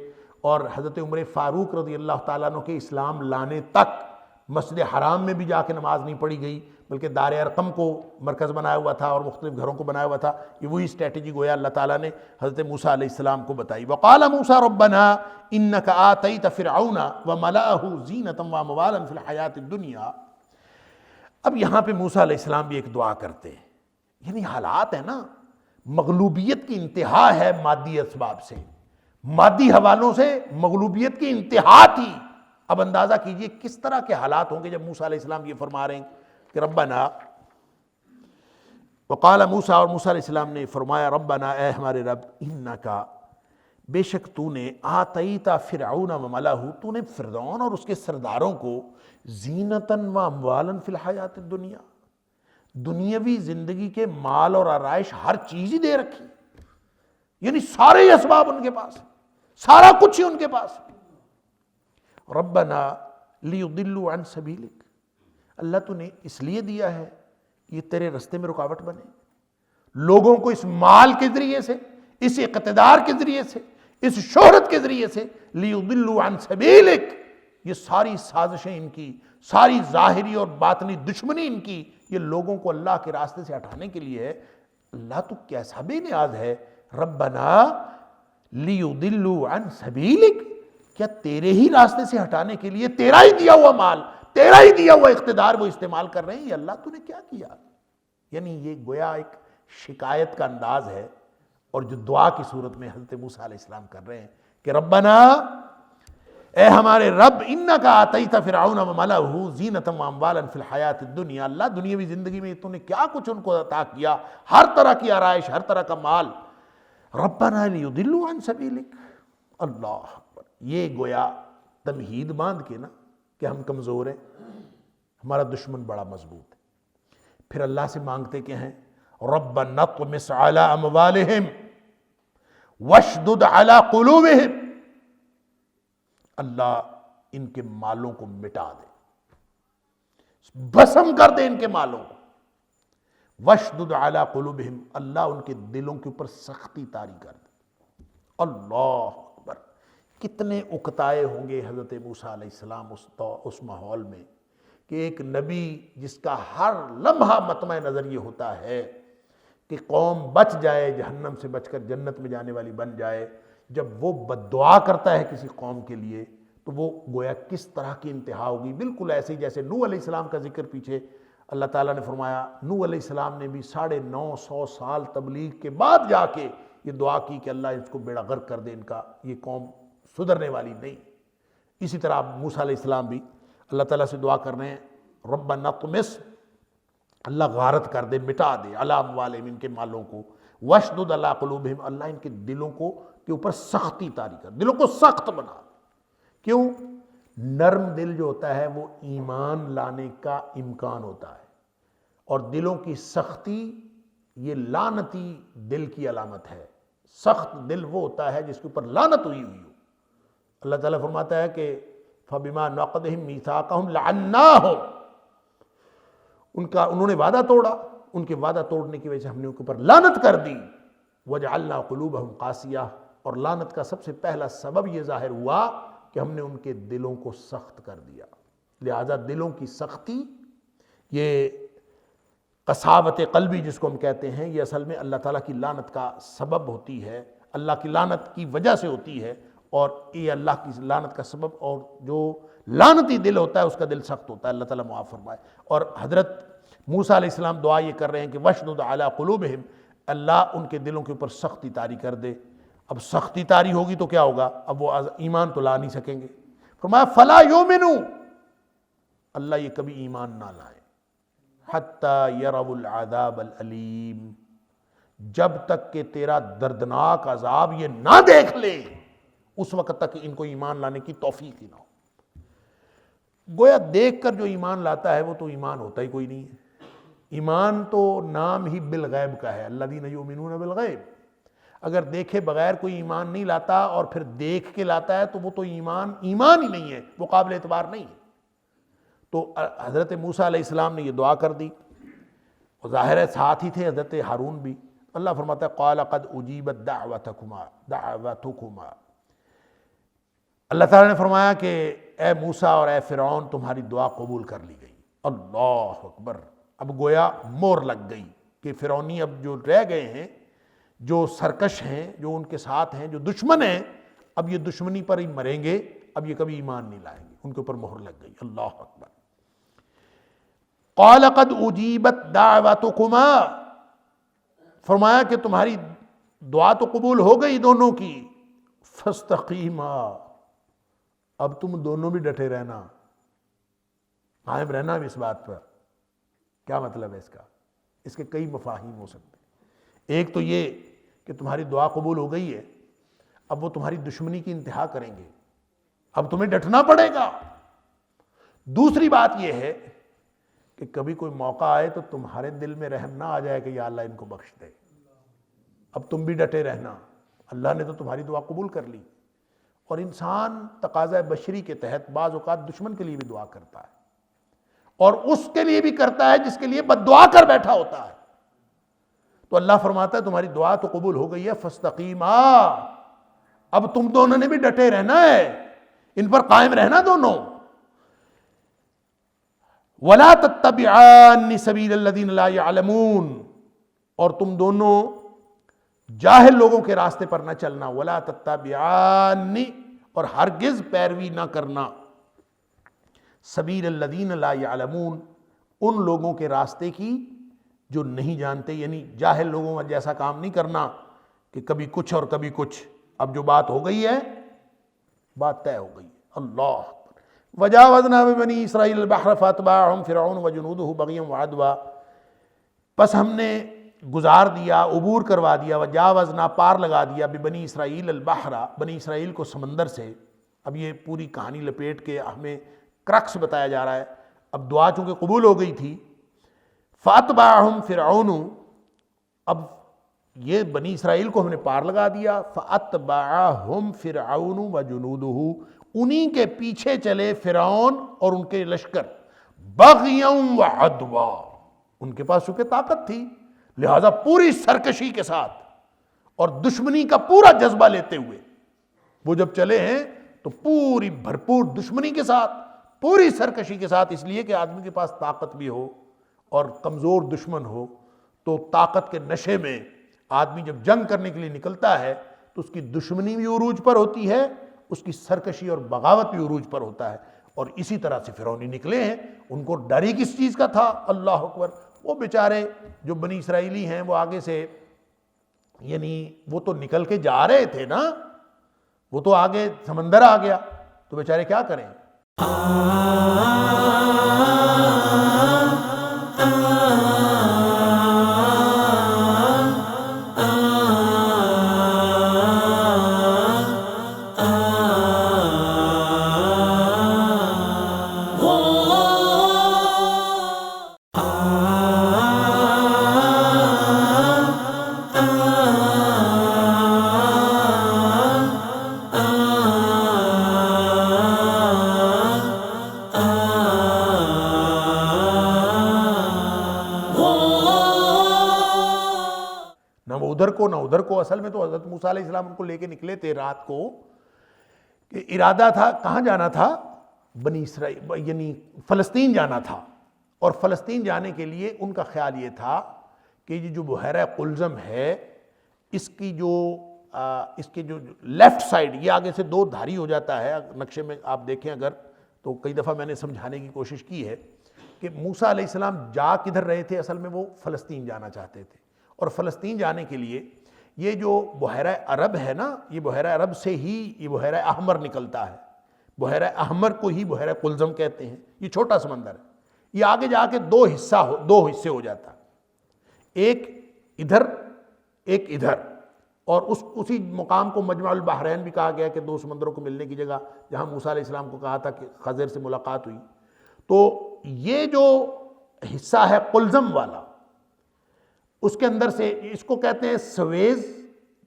اور حضرت عمر فاروق رضی اللہ تعالیٰ عنہ کے اسلام لانے تک مسجد حرام میں بھی جا کے نماز نہیں پڑھی گئی، بلکہ دار ارقم کو مرکز بنایا ہوا تھا اور مختلف گھروں کو بنایا ہوا تھا۔ یہ وہی اسٹریٹجی گویا اللہ تعالیٰ نے حضرت موسیٰ علیہ السلام کو بتائی۔ وَقَالَ مُوسَىٰ رَبَّنَا إِنَّكَ آتَيْتَ فِرْعَوْنَ وَمَلَأَهُ زِينَةً وَأَمْوَالًا فِي الْحَيَاةِ الدُّنْيَا۔ اب یہاں پہ موسیٰ علیہ السلام بھی ایک دعا کرتے ہیں، یعنی حالات ہے نا، مغلوبیت کی انتہا ہے مادی اسباب سے، مادی حوالوں سے مغلوبیت کی انتہا تھی۔ اب اندازہ کیجئے کس طرح کے حالات ہوں گے جب موسیٰ علیہ السلام یہ فرما رہے ہیں کہ ربنا وقال موسیٰ، اور موسیٰ علیہ السلام نے فرمایا ربنا، اے ہمارے رب، انکا، بے شک تو نے، آتیتا فرعون وملأہ، تو نے فرعون اور اس کے سرداروں کو زینتاً و اموالاً فی الحیات الدنیا، دنیاوی زندگی کے مال اور آرائش ہر چیز ہی دے رکھی، یعنی سارے اسباب ان کے پاس، سارا کچھ ہی ان کے پاس۔ ربنا لیضلوا عن سبیلک، اللہ تو نے اس لیے دیا ہے یہ تیرے رستے میں رکاوٹ بنے، لوگوں کو اس مال کے ذریعے سے، اس اقتدار کے ذریعے سے، اس شہرت کے ذریعے سے، لیضلوا عن سبیلک، یہ ساری سازشیں ان کی، ساری ظاہری اور باطنی دشمنی ان کی، یہ لوگوں کو اللہ کے راستے سے ہٹانے کے لیے ہے۔ اللہ تو کیسا بے نیاز ہے، ربنا لیضلوا عن سبیلک، کیا تیرے ہی راستے سے ہٹانے کے لیے تیرا ہی دیا ہوا مال، تیرا ہی دیا ہوا اقتدار وہ استعمال کر رہے ہیں؟ یہ اللہ تو نے کیا کیا؟ یعنی یہ گویا ایک شکایت کا انداز ہے، اور جو دعا کی صورت میں حضرت موسیٰ علیہ السلام کر رہے ہیں کہ ربنا، اے ہمارے رب، انکا آتیت فرعون وملأہ زینۃ واموالا فی الحیات الدنیا، اللہ دنیاوی زندگی میں تو نے کیا کچھ ان کو عطا کیا، ہر طرح کی آرائش، ہر طرح کا مال، ربنا لیضلوا عن سبیلک۔ اللہ اکبر، یہ گویا تمہید باندھ کے نا کہ ہم کمزور ہیں، ہمارا دشمن بڑا مضبوط ہے، پھر اللہ سے مانگتے کیا ہیں؟ ربنا اطمس علی اموالہم واشدد علی قلوبہم، اللہ ان کے مالوں کو مٹا دے، بھسم کر دے ان کے مالوں کو، واشدد علی قلوبہم، اللہ ان کے دلوں کے اوپر سختی طاری کر دے۔ اللہ اکبر، کتنے اکتائے ہوں گے حضرت موسیٰ علیہ السلام اس ماحول میں کہ ایک نبی جس کا ہر لمحہ مطمع نظر یہ ہوتا ہے کہ قوم بچ جائے، جہنم سے بچ کر جنت میں جانے والی بن جائے، جب وہ بد دعا کرتا ہے کسی قوم کے لیے تو وہ گویا کس طرح کی انتہا ہوگی۔ بالکل ایسے ہی جیسے نوح علیہ السلام کا ذکر پیچھے اللہ تعالیٰ نے فرمایا، نوح علیہ السلام نے بھی 950 سال تبلیغ کے بعد جا کے یہ دعا کی کہ اللہ اس کو بیڑا غرق کر دے، ان کا یہ قوم سدھرنے والی نہیں۔ اسی طرح موسیٰ علیہ السلام بھی اللہ تعالیٰ سے دعا کر رہے ہیں ربنا اطمس، اللہ غارت کر دے، مٹا دے، علی اموالہم، ان کے مالوں کو، واشدد علی قلوبہم، اللہ ان کے دلوں کو کے اوپر سختی طاری کر، دلوں کو سخت بنا۔ کیوں؟ نرم دل جو ہوتا ہے وہ ایمان لانے کا امکان ہوتا ہے، اور دلوں کی سختی یہ لعنتی دل کی علامت ہے۔ سخت دل وہ ہوتا ہے جس کے اوپر لعنت ہوئی ہوئی ہو۔ اللہ تعالیٰ فرماتا ہے کہ فَبِمَا نَقْضِهِمْ مِيثَاقَهُمْ لَعَنَّاهُمْ، انہوں نے وعدہ توڑا، ان کے وعدہ توڑنے کی وجہ سے ہم نے ان کے اوپر لعنت کر دی۔ وَجَعَلْنَا قُلُوبَهُمْ قَاسِيَةً، اور لعنت کا سب سے پہلا سبب یہ ظاہر ہوا کہ ہم نے ان کے دلوں کو سخت کر دیا۔ لہٰذا دلوں کی سختی، یہ قساوت قلبی جس کو ہم کہتے ہیں، یہ اصل میں اللہ تعالیٰ کی لعنت کا سبب ہوتی ہے، اللہ کی لعنت کی وجہ سے ہوتی ہے، اور یہ اللہ کی لعنت کا سبب، اور جو لعنتی دل ہوتا ہے اس کا دل سخت ہوتا ہے۔ اللہ تعالیٰ معاف فرمائے۔ اور حضرت موسیٰ علیہ السلام دعا یہ کر رہے ہیں کہ واشدد علی قلوبہم، اللہ ان کے دلوں کے اوپر سختی طاری کر دے۔ اب سختی طاری ہوگی تو کیا ہوگا؟ اب وہ ایمان تو لا نہیں سکیں گے۔ فرمایا فلا یؤمنوا، اللہ یہ کبھی ایمان نہ لائے، حتی یروا العذاب العلیم، جب تک کہ تیرا دردناک عذاب یہ نہ دیکھ لے، اس وقت تک ان کو ایمان لانے کی توفیق ہی نہ ہو۔ گویا دیکھ کر جو ایمان لاتا ہے وہ تو ایمان ہوتا ہی کوئی نہیں ہے۔ ایمان تو نام ہی بالغیب کا ہے، الذین یؤمنون بالغیب۔ اگر دیکھے بغیر کوئی ایمان نہیں لاتا اور پھر دیکھ کے لاتا ہے تو وہ تو ایمان ہی نہیں ہے، وہ قابل اعتبار نہیں ہے۔ تو حضرت موسیٰ علیہ السلام نے یہ دعا کر دی، اور ظاہر ہے ساتھ ہی تھے حضرت ہارون بھی۔ اللہ فرماتا ہے قال قد اجیبت دعوتکما، اللہ تعالیٰ نے فرمایا کہ اے موسیٰ اور اے فرعون، تمہاری دعا قبول کر لی گئی۔ اللہ اکبر، اب گویا مور لگ گئی کہ فرعونی اب جو رہ گئے ہیں، جو سرکش ہیں، جو ان کے ساتھ ہیں، جو دشمن ہیں، اب یہ دشمنی پر ہی مریں گے، اب یہ کبھی ایمان نہیں لائیں گے، ان کے اوپر مہر لگ گئی۔ اللہ اکبر۔ قال قد اجیبت دعوتکما، فرمایا کہ تمہاری دعا تو قبول ہو گئی دونوں کی، فاستقیما، اب تم دونوں بھی ڈٹے رہنا، قائم رہنا بھی اس بات پر۔ کیا مطلب ہے اس کا؟ اس کے کئی مفاہیم ہو سکتے ہیں۔ ایک تو یہ کہ تمہاری دعا قبول ہو گئی ہے، اب وہ تمہاری دشمنی کی انتہا کریں گے، اب تمہیں ڈٹنا پڑے گا۔ دوسری بات یہ ہے کہ کبھی کوئی موقع آئے تو تمہارے دل میں رحم نہ آ جائے کہ یا اللہ ان کو بخش دے، اب تم بھی ڈٹے رہنا، اللہ نے تو تمہاری دعا قبول کر لی۔ اور انسان تقاضۂ بشری کے تحت بعض اوقات دشمن کے لیے بھی دعا کرتا ہے، اور اس کے لیے بھی کرتا ہے جس کے لیے بد دعا کر بیٹھا ہوتا ہے۔ تو اللہ فرماتا ہے تمہاری دعا تو قبول ہو گئی ہے، فاستقیما، اب تم دونوں نے بھی ڈٹے رہنا ہے، ان پر قائم رہنا دونوں۔ وَلَا تَتَّبِعَانِ سَبِيلَ الَّذِينَ لَا يَعْلَمُونَ، اور تم دونوں جاہل لوگوں کے راستے پر نہ چلنا، وَلَا تَتَّبِعَانِ، اور ہرگز پیروی نہ کرنا، سبیل الذین لا یعلمون، ان لوگوں کے راستے کی جو نہیں جانتے، یعنی جاہل لوگوں جیسا کام نہیں کرنا کہ کبھی کچھ اور کبھی کچھ۔ اب جو بات ہو گئی ہے، بات طے ہو گئی۔ اللہ وجاوزنا ببنی اسرائیل البحر فاتبعهم فرعون وجنودہ بغیا وعدوا، پس ہم نے گزار دیا، عبور کروا دیا، وجاوزنا، پار لگا دیا، ببنی اسرائیل البحر، بنی اسرائیل کو سمندر سے۔ اب یہ پوری کہانی لپیٹ کے ہمیں کرکس بتایا جا رہا ہے۔ اب دعا چونکہ قبول ہو گئی تھی، فاتبعهم فرعون، اب یہ بنی اسرائیل کو ہم نے پار لگا دیا، فاتبعهم فرعون وجنودہ، انہی کے پیچھے چلے فرعون اور ان کے لشکر، بغیا وعدوا، ان کے پاس چونکہ طاقت تھی لہذا پوری سرکشی کے ساتھ اور دشمنی کا پورا جذبہ لیتے ہوئے وہ جب چلے ہیں تو پوری بھرپور دشمنی کے ساتھ، پوری سرکشی کے ساتھ، اس لیے کہ آدمی کے پاس طاقت بھی ہو اور کمزور دشمن ہو تو طاقت کے نشے میں آدمی جب جنگ کرنے کے لیے نکلتا ہے تو اس کی دشمنی بھی عروج پر ہوتی ہے، اس کی سرکشی اور بغاوت بھی عروج پر ہوتا ہے۔ اور اسی طرح سے فرعونی نکلے ہیں، ان کو ڈر ہی کس چیز کا تھا؟ اللہ اکبر۔ وہ بیچارے جو بنی اسرائیلی ہیں وہ آگے سے، یعنی وہ تو نکل کے جا رہے تھے نا، وہ تو آگے سمندر آ گیا تو بیچارے کیا کریں۔ نہ ادھر کو، اصل میں تو حضرت موسیٰ علیہ السلام ان کو لے کے نکلے تھے رات کو، کہ ارادہ تھا کہاں جانا تھا؟ بنی اسرائیل یعنی فلسطین جانا تھا۔ اور فلسطین جانے کے لیے ان کا خیال یہ تھا کہ یہ جو بحیرہ قلزم ہے، اس کے جو لیفٹ سائڈ، یہ آگے سے دو دھاری ہو جاتا ہے، نقشے میں آپ دیکھیں اگر تو کئی دفعہ میں نے سمجھانے کی کوشش کی ہے کہ موسیٰ علیہ السلام جا کدھر رہے تھے، اصل میں وہ فلسطین جانا چاہتے تھے۔ اور فلسطین جانے کے لیے یہ جو بحیرہ عرب ہے نا، یہ بحیرہ عرب سے ہی یہ بحیرہ احمر نکلتا ہے، بحیرہ احمر کو ہی بحیرہ قلزم کہتے ہیں۔ یہ چھوٹا سمندر ہے، یہ آگے جا کے دو حصے ہو جاتا ہے، ایک ادھر ایک ادھر، اور اسی مقام کو مجمع البحرین بھی کہا گیا کہ دو سمندروں کو ملنے کی جگہ، جہاں موسیٰ علیہ السلام کو کہا تھا کہ خضر سے ملاقات ہوئی۔ تو یہ جو حصہ ہے قلزم والا، اس کے اندر سے اس کو کہتے ہیں سویز،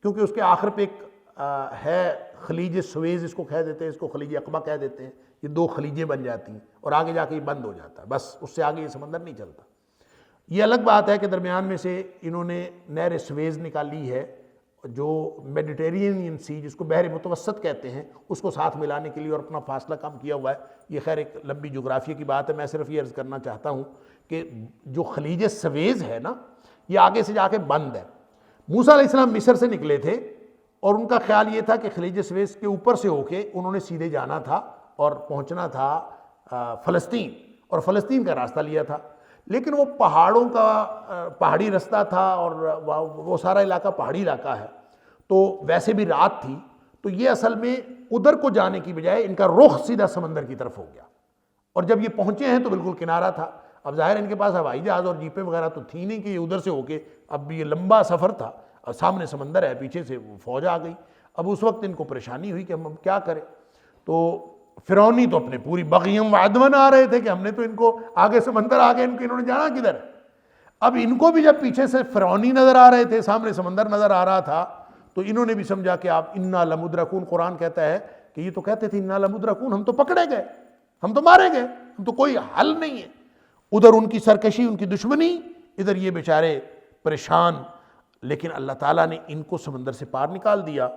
کیونکہ اس کے آخر پہ ایک ہے خلیج سویز، اس کو کہہ دیتے ہیں، اس کو خلیج عقبہ کہہ دیتے ہیں۔ یہ دو خلیجیں بن جاتی ہیں اور آگے جا کے یہ بند ہو جاتا ہے، بس اس سے آگے یہ سمندر نہیں چلتا۔ یہ الگ بات ہے کہ درمیان میں سے انہوں نے نہر سویز نکالی ہے، جو میڈیٹرینین سی، جس کو بحر متوسط کہتے ہیں، اس کو ساتھ ملانے کے لیے اور اپنا فاصلہ کم کیا ہوا ہے۔ یہ خیر ایک لمبی جغرافیہ کی بات ہے، میں صرف یہ عرض کرنا چاہتا ہوں کہ جو خلیج سویز ہے نا، یہ آگے سے جا کے بند ہے۔ موسیٰ علیہ السلام مصر سے نکلے تھے اور ان کا خیال یہ تھا کہ خلیج سویز کے اوپر سے ہو کے انہوں نے سیدھے جانا تھا اور پہنچنا تھا فلسطین، اور فلسطین کا راستہ لیا تھا۔ لیکن وہ پہاڑوں کا پہاڑی راستہ تھا اور وہ سارا علاقہ پہاڑی علاقہ ہے، تو ویسے بھی رات تھی، تو یہ اصل میں ادھر کو جانے کی بجائے ان کا رخ سیدھا سمندر کی طرف ہو گیا، اور جب یہ پہنچے ہیں تو بالکل کنارہ تھا۔ اب ظاہر ان کے پاس ہوائی جہاز اور جیپیں وغیرہ تو تھی نہیں کہ یہ ادھر سے ہو کے، اب یہ لمبا سفر تھا اور سامنے سمندر ہے، پیچھے سے وہ فوج آ گئی. اب اس وقت ان کو پریشانی ہوئی کہ ہم اب کیا کریں. تو فرعونی تو اپنے پوری بغیم و عدون آ رہے تھے کہ ہم نے تو ان کو آگے سمندر آگے انہوں نے جانا کدھر ہے. اب ان کو بھی جب پیچھے سے فرعونی نظر آ رہے تھے، سامنے سمندر نظر آ رہا تھا، تو انہوں نے بھی سمجھا کہ آپ انا لمدرکون، قرآن کہتا ہے کہ یہ تو کہتے تھے انا لمدرکون، ہم تو پکڑے گئے، ہم تو مارے گئے، ہم تو کوئی حل نہیں ہے. ادھر ان کی سرکشی، ان کی دشمنی، ادھر یہ بیچارے پریشان. لیکن اللہ تعالیٰ نے ان کو سمندر سے پار نکال دیا.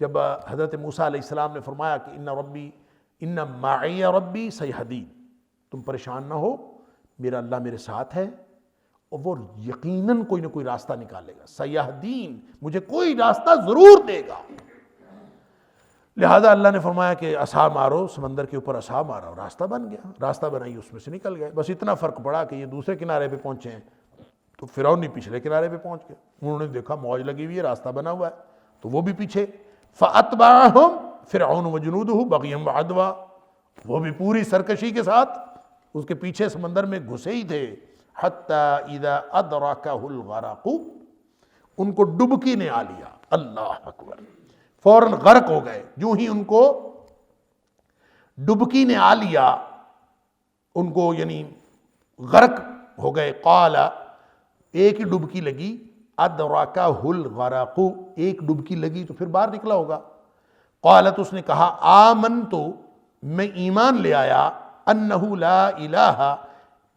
جب حضرت موسیٰ علیہ السلام نے فرمایا کہ ان معی ربی سیہدین، تم پریشان نہ ہو، میرا اللہ میرے ساتھ ہے اور وہ یقیناً کوئی نہ کوئی راستہ نکالے گا. سیہدین، مجھے کوئی راستہ ضرور دے گا. لہذا اللہ نے فرمایا کہ عصا مارو، سمندر کے اوپر عصا مارا، راستہ بن گیا. راستہ بنائی، اس میں سے نکل گئے. بس اتنا فرق پڑا کہ یہ دوسرے کنارے پہ پہنچے ہیں تو فرعون پچھلے کنارے پہ پہنچ گئے. انہوں نے دیکھا موج لگی ہوئی ہے، راستہ بنا ہوا ہے، تو وہ بھی پیچھے. فَأَتْبَعَهُمْ فِرْعَوْنُ وَجُنُودُهُ بَغْيًا وَعَدْوًا، وہ بھی پوری سرکشی کے ساتھ اس کے پیچھے سمندر میں گھسے ہی تھے. حَتَّى إِذَا أَدْرَكَهُ الْغَرَقُ، ان کو ڈبکی نے آ لیا. اللہ اکبر، فوراً غرق ہو گئے. جو ہی ان کو ڈبکی نے آ لیا، ان کو یعنی غرق ہو گئے. قال، ایک ہی ڈبکی لگی. ادرکہ الغرق، ایک ڈبکی لگی تو پھر باہر نکلا ہوگا. قالت، اس نے کہا، آمنت، میں ایمان لے آیا، انہ لا الہ،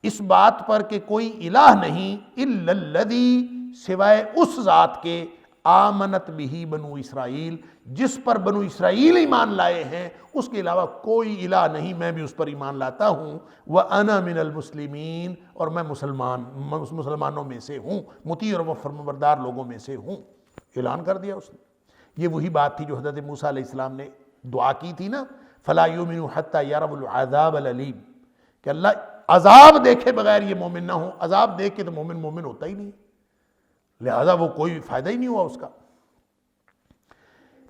اس بات پر کہ کوئی الہ نہیں، الا الذی، سوائے اس ذات کے، آمنت بہ بنو اسرائیل، جس پر بنو اسرائیل ایمان لائے ہیں، اس کے علاوہ کوئی الہ نہیں، میں بھی اس پر ایمان لاتا ہوں. وَأَنَا مِنَ الْمُسْلِمِينَ، اور میں مسلمانوں میں سے ہوں، مطیع اور فرمانبردار لوگوں میں سے ہوں. اعلان کر دیا اس نے. یہ وہی بات تھی جو حضرت موسیٰ علیہ السلام نے دعا کی تھی نا، فَلَا يُؤْمِنُوا حَتَّى يَرَوْا الْعَذَابَ الْأَلِيمَ، کہ اللہ عذاب دیکھے بغیر یہ مومن نہ ہو. عذاب دیکھ کے تو مومن ہوتا ہی نہیں، لہذا وہ کوئی فائدہ ہی نہیں ہوا اس کا.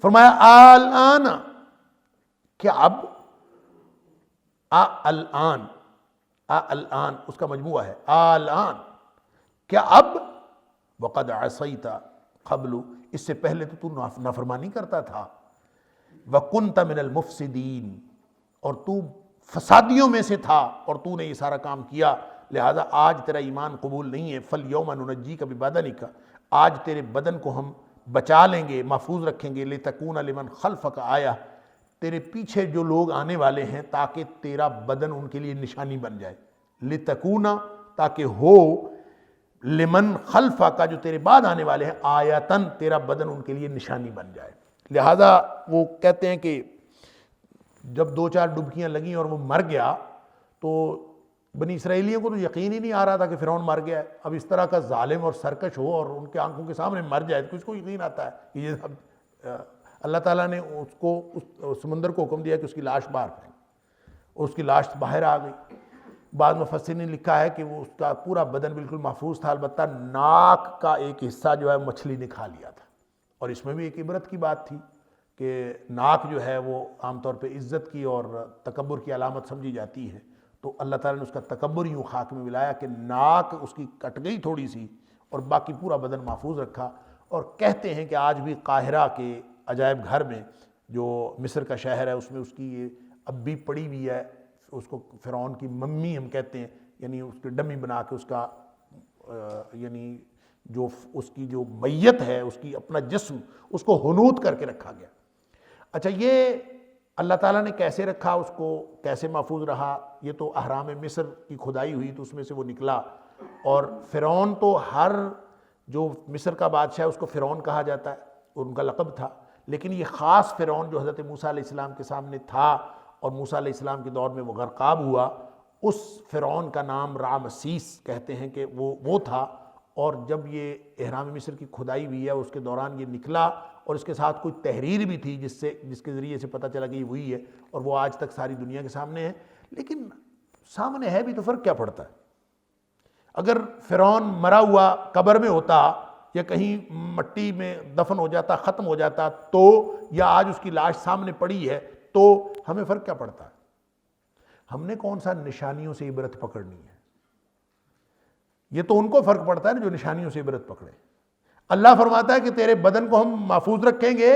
فرمایا الآن، کہ اب، الآن، الآن اس کا مجموعہ ہے، الآن، کیا اب، وقد عصیت قبل، اس سے پہلے تو نافرمانی کرتا تھا. وکنت من المفسدین، اور تو فسادیوں میں سے تھا اور تو نے یہ سارا کام کیا، لہذا آج تیرا ایمان قبول نہیں ہے. فَالْيَوْمَ نُنَجِّيكَ بِبَدَنِكَ، آج تیرے بدن کو ہم بچا لیں گے، محفوظ رکھیں گے. لِتَكُونَ لِمَنْ خَلْفَكَ آیَةً، تیرے پیچھے جو لوگ آنے والے ہیں تاکہ تیرا بدن ان کے لیے نشانی بن جائے. لِتَكُونَ، تاکہ ہو، لمن خلفک، جو تیرے بعد آنے والے ہیں، آیتن، تیرا بدن ان کے لیے نشانی بن جائے. لہذا وہ کہتے ہیں کہ جب 2-4 ڈبکیاں لگیں اور وہ مر گیا تو بنی اسرائیلیوں کو تو یقین ہی نہیں آ رہا تھا کہ فرعون مر گیا ہے. اب اس طرح کا ظالم اور سرکش ہو اور ان کے آنکھوں کے سامنے مر جائے تو کس کو یقین آتا ہے کہ یہ اب اللہ تعالیٰ نے اس کو اس سمندر کو حکم دیا کہ اس کی لاش باہر پھینک، اور اس کی لاش باہر آ گئی. بعض مفسرین نے لکھا ہے کہ وہ اس کا پورا بدن بالکل محفوظ تھا، البتہ ناک کا ایک حصہ جو ہے مچھلی نے کھا لیا تھا. اور اس میں بھی ایک عبرت کی بات تھی کہ ناک جو ہے وہ عام طور پہ عزت کی اور تکبر کی علامت سمجھی جاتی ہے، تو اللہ تعالیٰ نے اس کا تکبر یوں خاک میں ملایا کہ ناک اس کی کٹ گئی تھوڑی سی اور باقی پورا بدن محفوظ رکھا. اور کہتے ہیں کہ آج بھی قاہرہ کے عجائب گھر میں، جو مصر کا شہر ہے، اس میں اس کی یہ اب بھی پڑی ہوئی ہے. اس کو فرعون کی ممی ہم کہتے ہیں، یعنی اس کی ڈمی بنا کے اس کا یعنی جو اس کی جو میت ہے، اس کی اپنا جسم، اس کو حنوط کر کے رکھا گیا. اچھا، یہ اللہ تعالیٰ نے کیسے رکھا، اس کو کیسے محفوظ رہا؟ یہ تو اہرام مصر کی کھدائی ہوئی تو اس میں سے وہ نکلا. اور فرعون تو ہر جو مصر کا بادشاہ ہے اس کو فرعون کہا جاتا ہے، ان کا لقب تھا. لیکن یہ خاص فرعون جو حضرت موسیٰ علیہ السلام کے سامنے تھا اور موسیٰ علیہ السلام کے دور میں وہ غرقاب ہوا، اس فرعون کا نام رامسیس کہتے ہیں کہ وہ تھا. اور جب یہ اہرام مصر کی کھدائی ہوئی ہے اس کے دوران یہ نکلا، اور اس کے ساتھ کوئی تحریر بھی تھی جس کے ذریعے سے پتہ چلا کہ یہ وہی ہے، اور وہ آج تک ساری دنیا کے سامنے ہے. لیکن سامنے ہے بھی تو فرق کیا پڑتا ہے؟ اگر فرعون مرا ہوا قبر میں ہوتا یا کہیں مٹی میں دفن ہو جاتا، ختم ہو جاتا تو، یا آج اس کی لاش سامنے پڑی ہے تو ہمیں فرق کیا پڑتا ہے؟ ہم نے کون سا نشانیوں سے عبرت پکڑنی ہے؟ یہ تو ان کو فرق پڑتا ہے نا جو نشانیوں سے عبرت پکڑے. اللہ فرماتا ہے کہ تیرے بدن کو ہم محفوظ رکھیں گے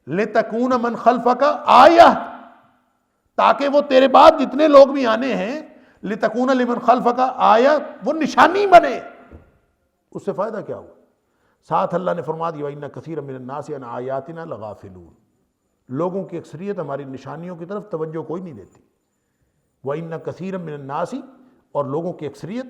لِتَكُونَ مَنْ خَلْفَكَ آیَةً، تاکہ وہ تیرے بعد جتنے لوگ بھی آنے ہیں لِتَكُونَ لِمَنْ خَلْفَكَ آیَةً، وہ نشانی بنے. اس سے فائدہ کیا ہوا؟ ساتھ اللہ نے فرما دیا وَإِنَّ كَثِيرًا مِنَ النَّاسِ عَنْ آیَاتِنَا لَغَافِلُونَ، لوگوں کی اکثریت ہماری نشانیوں کی طرف توجہ کوئی نہیں دیتی. وَإِنَّ كَثِيرًا مِنَ النَّاسِ، اور لوگوں کی اکثریت،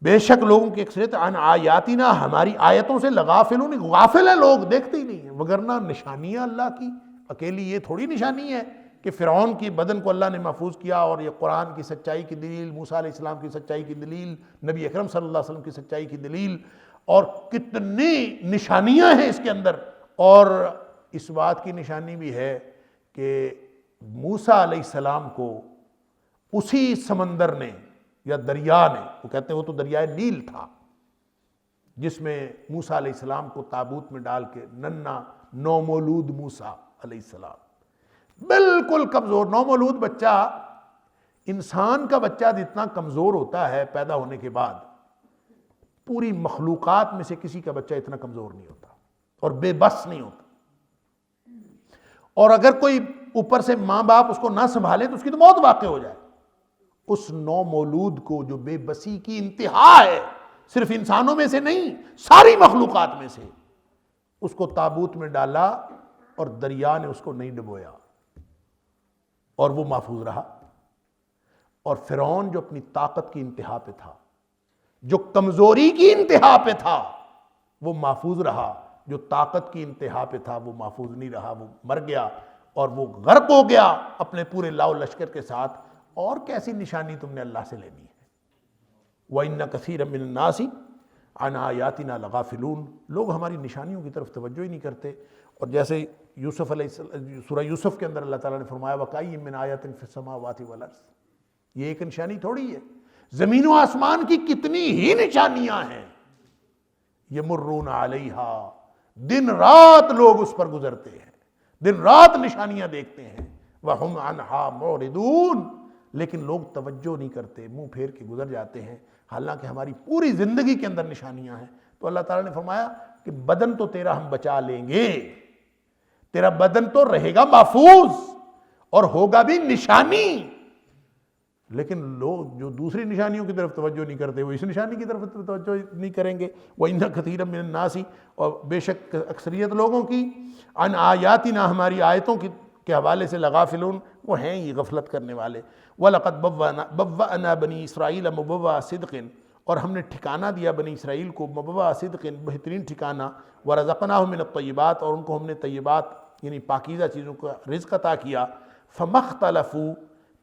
بے شک لوگوں کی اکثریت عن آیاتنا، ہماری آیتوں سے لغافلون، غافل ہیں لوگ، دیکھتے ہی نہیں ہیں. وگرنہ نشانیاں اللہ کی اکیلی یہ تھوڑی نشانی ہے کہ فرعون کی بدن کو اللہ نے محفوظ کیا اور یہ قرآن کی سچائی کی دلیل، موسیٰ علیہ السلام کی سچائی کی دلیل، نبی اکرم صلی اللہ علیہ وسلم کی سچائی کی دلیل، اور کتنی نشانیاں ہیں اس کے اندر. اور اس بات کی نشانی بھی ہے کہ موسیٰ علیہ السلام کو اسی سمندر نے یا دریا نے، وہ کہتے ہیں وہ تو دریائے نیل تھا، جس میں موسیٰ علیہ السلام کو تابوت میں ڈال کے ننھا نومولود موسیٰ علیہ السلام، بالکل کمزور نومولود بچہ، انسان کا بچہ جتنا کمزور ہوتا ہے پیدا ہونے کے بعد، پوری مخلوقات میں سے کسی کا بچہ اتنا کمزور نہیں ہوتا اور بے بس نہیں ہوتا. اور اگر کوئی اوپر سے ماں باپ اس کو نہ سنبھالے تو اس کی تو موت واقع ہو جائے. اس نومولود کو جو بے بسی کی انتہا ہے، صرف انسانوں میں سے نہیں ساری مخلوقات میں سے، اس کو تابوت میں ڈالا اور دریا نے اس کو نہیں ڈبویا اور وہ محفوظ رہا. اور فرعون جو اپنی طاقت کی انتہا پہ تھا، جو کمزوری کی انتہا پہ تھا، وہ محفوظ رہا. جو طاقت کی انتہا پہ تھا وہ محفوظ نہیں رہا، وہ مر گیا اور وہ غرق ہو گیا اپنے پورے لاؤ لشکر کے ساتھ. اور کیسی نشانی تم نے اللہ سے لینی ہے؟ وَإِنَّ كَثِيرًا مِنَ النَّاسِ عَنْ آیَاتِنَا لَغَافِلُونَ، لوگ ہماری نشانیوں کی طرف توجہ ہی نہیں کرتے. اور جیسے یوسف علیہ السلام، سورہ یوسف کے اندر اللہ تعالیٰ نے فرمایا وَكَأَيٍّ مِّنْ آیَةٍ فِي السَّمَاوَاتِ وَالْأَرْضِ، یہ ایک نشانی تھوڑی ہے، زمین و آسمان کی کتنی ہی نشانیاں ہیں. یمرون علیہا، دن رات لوگ اس پر گزرتے ہیں، دن رات نشانیاں دیکھتے ہیں. وَهُمْ عَنْهَا مُعْرِضُونَ، لیکن لوگ توجہ نہیں کرتے، منہ پھیر کے گزر جاتے ہیں، حالانکہ ہماری پوری زندگی کے اندر نشانیاں ہیں. تو اللہ تعالیٰ نے فرمایا کہ بدن تو تیرا ہم بچا لیں گے، تیرا بدن تو رہے گا محفوظ اور ہوگا بھی نشانی. لیکن لوگ جو دوسری نشانیوں کی طرف توجہ نہیں کرتے وہ اس نشانی کی طرف توجہ نہیں کریں گے. وَإِنَّ كَثِيرًا مِنَ النَّاسِ، اور بے شک اکثریت لوگوں کی عن آیاتنا، ہماری آیتوں کے حوالے سے لغافلون، وہ ہیں یہ غفلت کرنے والے. وَلَقَدْ بَوَّأْنَا بَنِي إِسْرَائِيلَ مُبَوَّأَ صِدْقٍ، اور ہم نے ٹھکانہ دیا بنی اسرائیل کو مبوَّأَ صِدْقٍ، بہترین ٹھکانہ. وَرَزَقْنَاهُم مِّنَ الطَّيِّبَاتِ، اور ان کو ہم نے طیبات یعنی پاکیزہ چیزوں کا رزق عطا کیا. فَمَا اخْتَلَفُوا،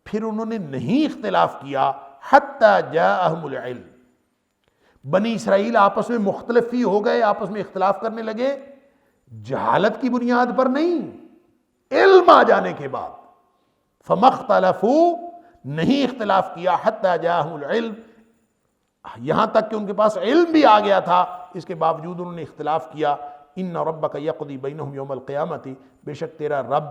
پھر انہوں نے نہیں اختلاف کیا. حَتَّى جَاءَهُمُ الْعِلْمُ، بنی اسرائیل آپس میں مختلف ہی ہو گئے، آپس میں اختلاف کرنے لگے، جہالت کی بنیاد پر نہیں، علم آ جانے کے بعد. فَمَا اخْتَلَفُوا، نہیں اختلاف کیا. حَتَّى جَاءَهُمُ الْعِلْمُ، یہاں تک کہ ان کے پاس علم بھی آ گیا تھا، اس کے باوجود انہوں نے اختلاف کیا. اِنَّ رَبَّكَ يَقْضِي بَيْنَهُمْ يَوْمَ الْقِيَامَةِ، بے شک تیرا رب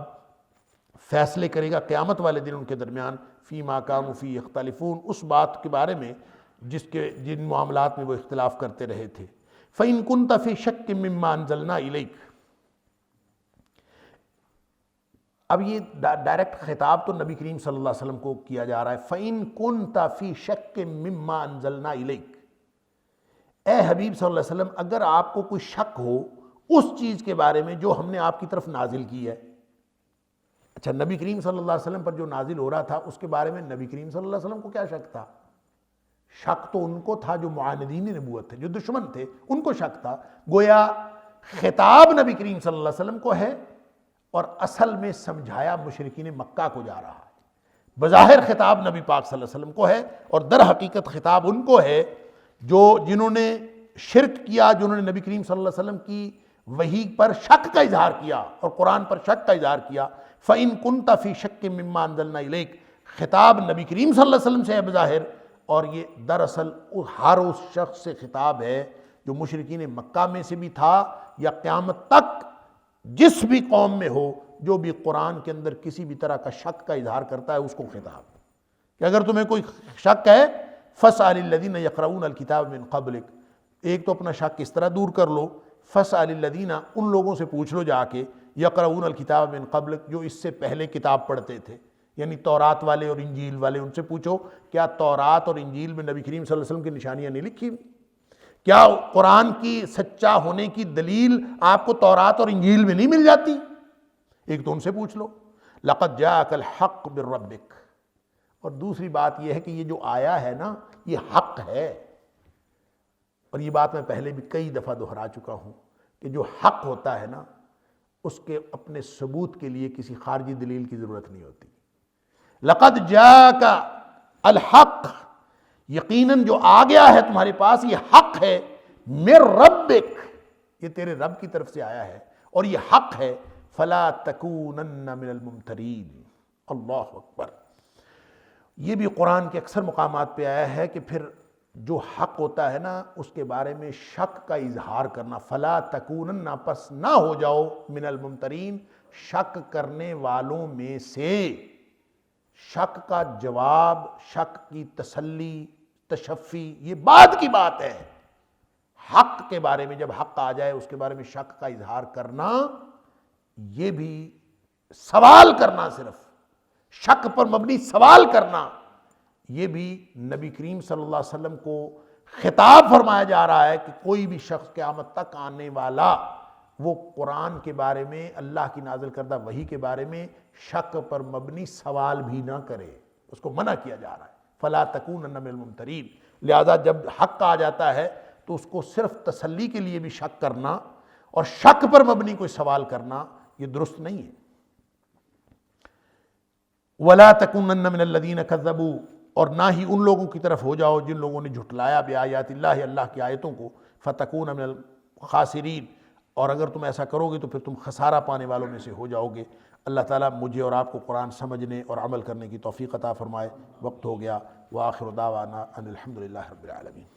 فیصلے کرے گا قیامت والے دن ان کے درمیان. فِيمَا كَانُوا فِيهِ يَخْتَلِفُونَ، اس بات کے بارے میں جن معاملات میں وہ اختلاف کرتے رہے تھے. فَإِن كُنْتَ فِي شَكٍّ مِّمَّا أَنزَلْنَا إِلَيْكَ، اب یہ ڈائریکٹ خطاب تو نبی کریم صلی اللہ علیہ وسلم کو کیا جا رہا ہے. فَإِن كُنْتَ فِي شَكٍّ مِّمَّا أَنزَلْنَا إِلَيْكَ، اے حبیب صلی اللہ علیہ وسلم اگر آپ کو کوئی شک ہو اس چیز کے بارے میں جو ہم نے آپ کی طرف نازل کی ہے. اچھا، نبی کریم صلی اللہ علیہ وسلم پر جو نازل ہو رہا تھا اس کے بارے میں نبی کریم صلی اللہ علیہ وسلم کو کیا شک تھا؟ شک تو ان کو تھا جو معاندین نبوت تھے، جو دشمن تھے، ان کو شک تھا. گویا خطاب نبی کریم صلی اللہ علیہ وسلم کو ہے اور اصل میں سمجھایا مشرکین مکہ کو جا رہا ہے. بظاہر خطاب نبی پاک صلی اللہ علیہ وسلم کو ہے اور در حقیقت خطاب ان کو ہے جنہوں نے شرک کیا، جنہوں نے نبی کریم صلی اللہ علیہ وسلم کی وحی پر شک کا اظہار کیا اور قرآن پر شک کا اظہار کیا. فَإِن كُنْتَ فِي شَكٍّ مِّمَّا أَنزَلْنَا إِلَيْكَ، خطاب نبی کریم صلی اللہ علیہ وسلم سے ہے بظاہر، اور یہ دراصل ہر اس شخص سے خطاب ہے جو مشرکین مکہ میں سے بھی تھا یا قیامت تک جس بھی قوم میں ہو جو بھی قرآن کے اندر کسی بھی طرح کا شک کا اظہار کرتا ہے اس کو خطاب کہ اگر تمہیں کوئی شک ہے فَاسْأَلِ الَّذِينَ يَقْرَؤُونَ الْكِتَابَ مِن قَبْلِكَ، ایک تو اپنا شک اس طرح دور کر لو، فَاسْأَلِ الَّذِينَ، ان لوگوں سے پوچھ لو جا کے، يَقْرَؤُونَ الْكِتَابَ مِن قَبْلِكَ، جو اس سے پہلے کتاب پڑھتے تھے، یعنی تورات والے اور انجیل والے، ان سے پوچھو کیا تورات اور انجیل میں نبی کریم صلی اللہ علیہ وسلم کی نشانیاں نہیں لکھی ہوئی؟ کیا قرآن کی سچا ہونے کی دلیل آپ کو تورات اور انجیل میں نہیں مل جاتی؟ ایک تو ان سے پوچھ لو، لَقَدْ جَاءَكَ الْحَقُّ مِن رَبِّكَ، اور دوسری بات یہ ہے کہ یہ جو آیا ہے نا یہ حق ہے، اور یہ بات میں پہلے بھی کئی دفعہ دہرا چکا ہوں کہ جو حق ہوتا ہے نا اس کے اپنے ثبوت کے لیے کسی خارجی دلیل کی ضرورت نہیں ہوتی۔ لَقَدْ جَاءَكَ الْحَقُّ، یقیناً جو آ گیا ہے تمہارے پاس یہ حق ہے، مِن رَبِّكَ، یہ تیرے رب کی طرف سے آیا ہے اور یہ حق ہے، فَلَا تَكُونَنَّ مِنَ الْمُمْتَرِينَ۔ اللہ اکبر۔ یہ بھی قرآن کے اکثر مقامات پہ آیا ہے کہ پھر جو حق ہوتا ہے نا اس کے بارے میں شک کا اظہار کرنا، فَلَا تَكُونَنَّ، پس نہ ہو جاؤ، مِنَ الْمُمْتَرِينَ، شک کرنے والوں میں سے۔ شک کا جواب، شک کی تسلی، تشفی، یہ بعد کی بات ہے۔ حق کے بارے میں جب حق آ جائے اس کے بارے میں شک کا اظہار کرنا، یہ بھی سوال کرنا، صرف شک پر مبنی سوال کرنا، یہ بھی نبی کریم صلی اللہ علیہ وسلم کو خطاب فرمایا جا رہا ہے کہ کوئی بھی شخص قیامت تک آنے والا وہ قرآن کے بارے میں، اللہ کی نازل کردہ وحی کے بارے میں شک پر مبنی سوال بھی نہ کرے، اس کو منع کیا جا رہا ہے۔ فَلَا تَكُونَنَّ مِنَ الْمُمْتَرِينَ، لہذا جب حق آ جاتا ہے تو اس کو صرف تسلی کے لیے بھی شک کرنا اور شک پر مبنی کوئی سوال کرنا یہ درست نہیں ہے۔ وَلَا تَكُونَنَّ مِنَ الَّذِينَ كَذَّبُوا، اور نہ ہی ان لوگوں کی طرف ہو جاؤ جن لوگوں نے جھٹلایا بِآیاتِ اللہ، اللہ کی آیتوں کو، فَتَكُونَ مِنَ الْخَاسِرِينَ، اور اگر تم ایسا کرو گے تو پھر تم خسارہ پانے والوں میں سے ہو جاؤ گے۔ اللہ تعالیٰ مجھے اور آپ کو قرآن سمجھنے اور عمل کرنے کی توفیق عطا فرمائے۔ وقت ہو گیا، وآخر دعوانا ان الحمدللہ رب العالمین۔